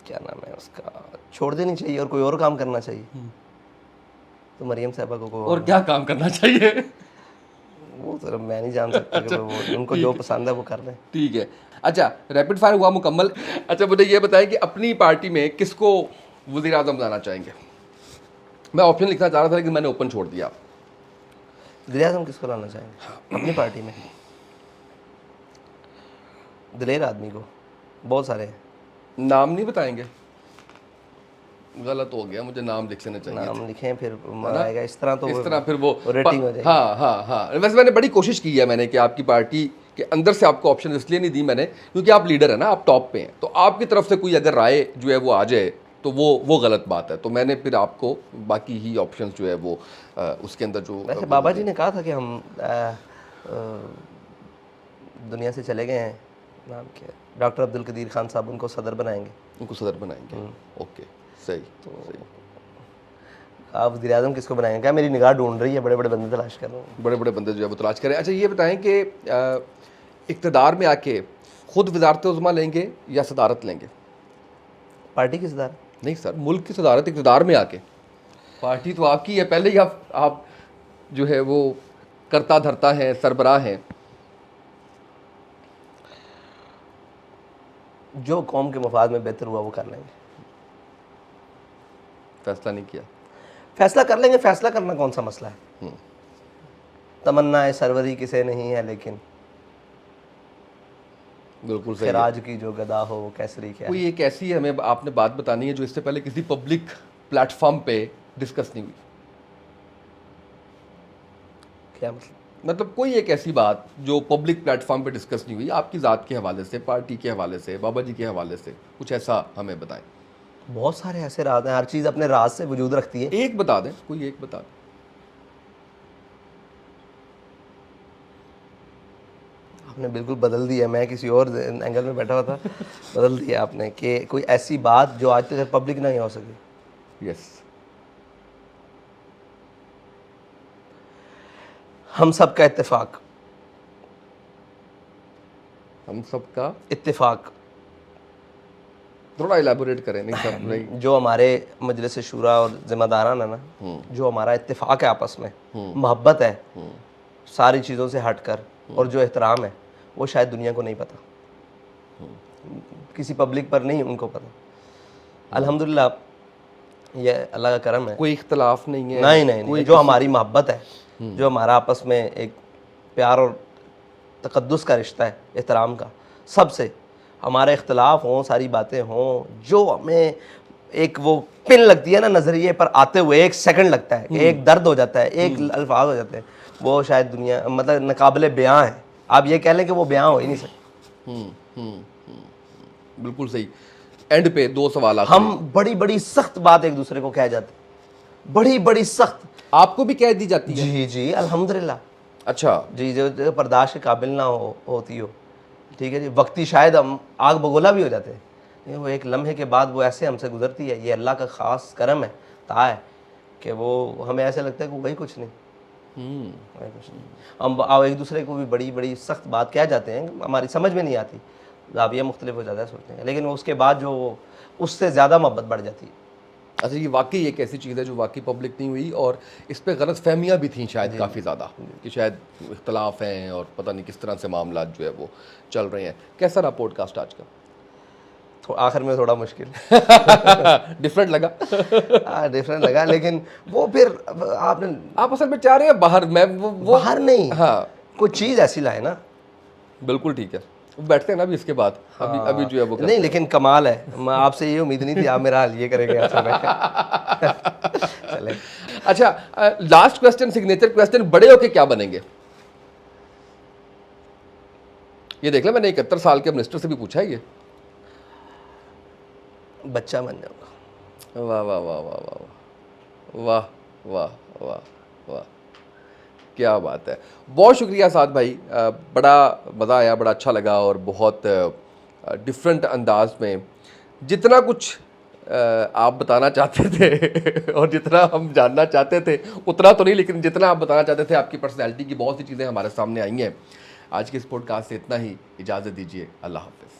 क्या नाम है उसका, छोड़ देनी चाहिए और कोई और काम करना चाहिए। तो मरियम साहबा को और क्या काम करना चाहिए? वो तो मैं नहीं जान सकता कि वो उनको जो पसंद है वो कर रहे हैं। ठीक है। अच्छा, रैपिड फायर हुआ मुकम्मल। अच्छा मुझे ये बताएं कि अपनी पार्टी में किसको वज़ीर आज़म बनाना चाहेंगे? मैं ऑप्शन लिखना चाह रहा था लेकिन मैंने ओपन छोड़ दिया। वज़ीर आज़म किसको लाना चाहेंगे अपनी पार्टी में? दिलेर आदमी को, बहुत सारे हैं। नाम नहीं बताएंगे? गलत हो गया, मुझे नाम लिख लेने चाहिए। नाम लिखें फिर मजा आएगा, इस तरह तो इस तरह फिर वो रेटिंग हो जाएगी। हाँ हाँ हाँ, वैसे मैंने बड़ी कोशिश की है मैंने कि आपकी पार्टी के अंदर से आपको ऑप्शन इसलिए नहीं दी मैंने क्योंकि आप लीडर है ना, आप टॉप पे हैं, तो आपकी तरफ से कोई अगर राय जो है वो आ जाए तो वो गलत बात है। तो मैंने फिर आपको बाकी ही ऑप्शंस जो है वो उसके अंदर जो वैसे बाबा जी ने कहा था कि हम दुनिया से चले गए हैं, नाम क्या है, डॉक्टर अब्दुल कदीर खान साहब, उनको सदर बनाएंगे। उनको सदर बनाएंगे, ओके सही। तो सही, आप वज़ीर आज़म किसको बनाएंगे? क्या मेरी निगाह ढूंढ रही है, बड़े बड़े बंदे तलाश कर रहा हूँ। बड़े बड़े बंदे जो है वो तलाश करें। अच्छा ये बताएं कि इक़्तिदार में आके खुद वज़ारत उज़्मा लेंगे या सदारत लेंगे? पार्टी की सदारत नहीं सर, मुल्क की सदारत इक़्तिदार में आके। पार्टी तो आपकी है, पहले ही आप जो है वो करता धरता है, सरबराह हैं। जो कौम के मफाद में बेहतर हुआ वो कर लेंगे। फैसला नहीं किया? फैसला कर लेंगे, फैसला करना कौन सा मसला है। तमन्ना है सरवरी किसे नहीं है, लेकिन बिल्कुल सही है। खिराज की जो गदा हो वो कैसरी क्या है। कोई एक ऐसी हमें आपने बात बतानी है जो इससे पहले किसी पब्लिक प्लेटफॉर्म पे डिस्कस नहीं हुई? क्या मतलब? मतलब कोई एक ऐसी बात जो पब्लिक प्लेटफॉर्म पे डिस्कस नहीं हुई, आपकी ज़ात के हवाले से, पार्टी के हवाले से, बाबा जी के हवाले से, कुछ ऐसा हमें बताएं। बहुत सारे ऐसे राज हैं, हर चीज़ अपने राज से वजूद रखती है। एक बता दें, कोई एक बता दें। आपने बिल्कुल बदल दिया, मैं किसी और एंगल में बैठा हुआ था, बदल दिया आपने कि कोई ऐसी बात जो आज तक पब्लिक नहीं हो सकी। यस। हम सब का इत्तेफाक, हम सबका इत्तेफाक थोड़ा इलेबोरेट करें, नहीं सब नहीं। जो हमारे मजलिस शूरा और जिम्मेदारान है ना, जो हमारा इत्तेफाक है आपस में, मोहब्बत है सारी चीज़ों से हटकर, और जो एहतराम है, वो शायद दुनिया को नहीं पता, किसी पब्लिक पर नहीं उनको पता। अल्हम्दुलिल्लाह ये अल्लाह का करम है, कोई इख्तलाफ नहीं है, नहीं, कोई जो हमारी मोहब्बत है, जो हमारा आपस में एक प्यार और तकद्दुस का रिश्ता है, एहतराम का, सबसे हमारे इख्तलाफ हों, सारी बातें हों, जो हमें एक वो पिन लगती है ना नज़रिए पर आते हुए, एक सेकंड लगता है, एक दर्द हो जाता है, एक अल्फाज हो जाते हैं, वो शायद दुनिया मतलब नाकाबिले बयां है। आप ये कह लें कि वो बयां हो ही नहीं सकते। बिल्कुल सही। एंड पे दो सवाल आते हम बड़ी बड़ी सख्त बात एक दूसरे को कह जाते हैं, बड़ी बड़ी सख्त, आपको भी कह दी जाती है? जी जी अल्हम्दुलिल्लाह। अच्छा जी, जो बर्दाश्त के काबिल ना होती हो, ठीक है जी, वक्ती शायद हम आग बगोला भी हो जाते हैं, लेकिन वो एक लम्हे के बाद वो ऐसे हमसे गुजरती है, ये अल्लाह का ख़ास करम है, ता है कि वो हमें ऐसे लगता है कि वही कुछ नहीं, वही कुछ नहीं। हम एक दूसरे को भी बड़ी बड़ी सख्त बात कह जाते हैं, हमारी समझ में नहीं आती, ज़ाविया मुख्तलिफ हो जाता है सोचने का, लेकिन उसके बाद जो उससे ज़्यादा मोहब्बत बढ़ जाती है। अच्छा, ये वाकई एक ऐसी चीज़ है जो वाकई पब्लिक नहीं हुई, और इस पे गलत फहमियाँ भी थी शायद काफ़ी ज़्यादा, कि शायद इख्तलाफ हैं और पता नहीं किस तरह से मामला जो है वो चल रहे हैं। कैसा रहा पॉडकास्ट आज का? आखिर में थोड़ा मुश्किल डिफरेंट लगा? डिफरेंट लगा, लेकिन वो फिर आपने, आप असल में चाह रहे हैं बाहर, मैं वो बाहर नहीं, हाँ कोई चीज़ ऐसी लाए ना। बिल्कुल ठीक है, वो बैठते हैं ना अभी इसके बाद, अभी जो है वो नहीं, लेकिन कमाल है, मैं आपसे ये उम्मीद नहीं थी आप मेरा हाल ये करेंगे असल में। चले। अच्छा, लास्ट क्वेश्चन, सिग्नेचर क्वेश्चन, बड़े होके क्या बनेंगे? ये देख ले, मैंने 71 साल के मिनिस्टर से भी पूछा है ये। बच्चा बन जाऊंगा। वाह वाह वाह वाह वाह वाह वाह वाह वाह, क्या बात है। बहुत शुक्रिया साद भाई, बड़ा मज़ा आया, बड़ा अच्छा लगा, और बहुत डिफरेंट अंदाज में जितना कुछ आप बताना चाहते थे और जितना हम जानना चाहते थे उतना तो नहीं, लेकिन जितना आप बताना चाहते थे, आपकी पर्सनैलिटी की बहुत सी चीज़ें हमारे सामने आई हैं। आज के इस पॉडकास्ट से इतना ही, इजाज़त दीजिए, अल्लाह हाफ़िज़।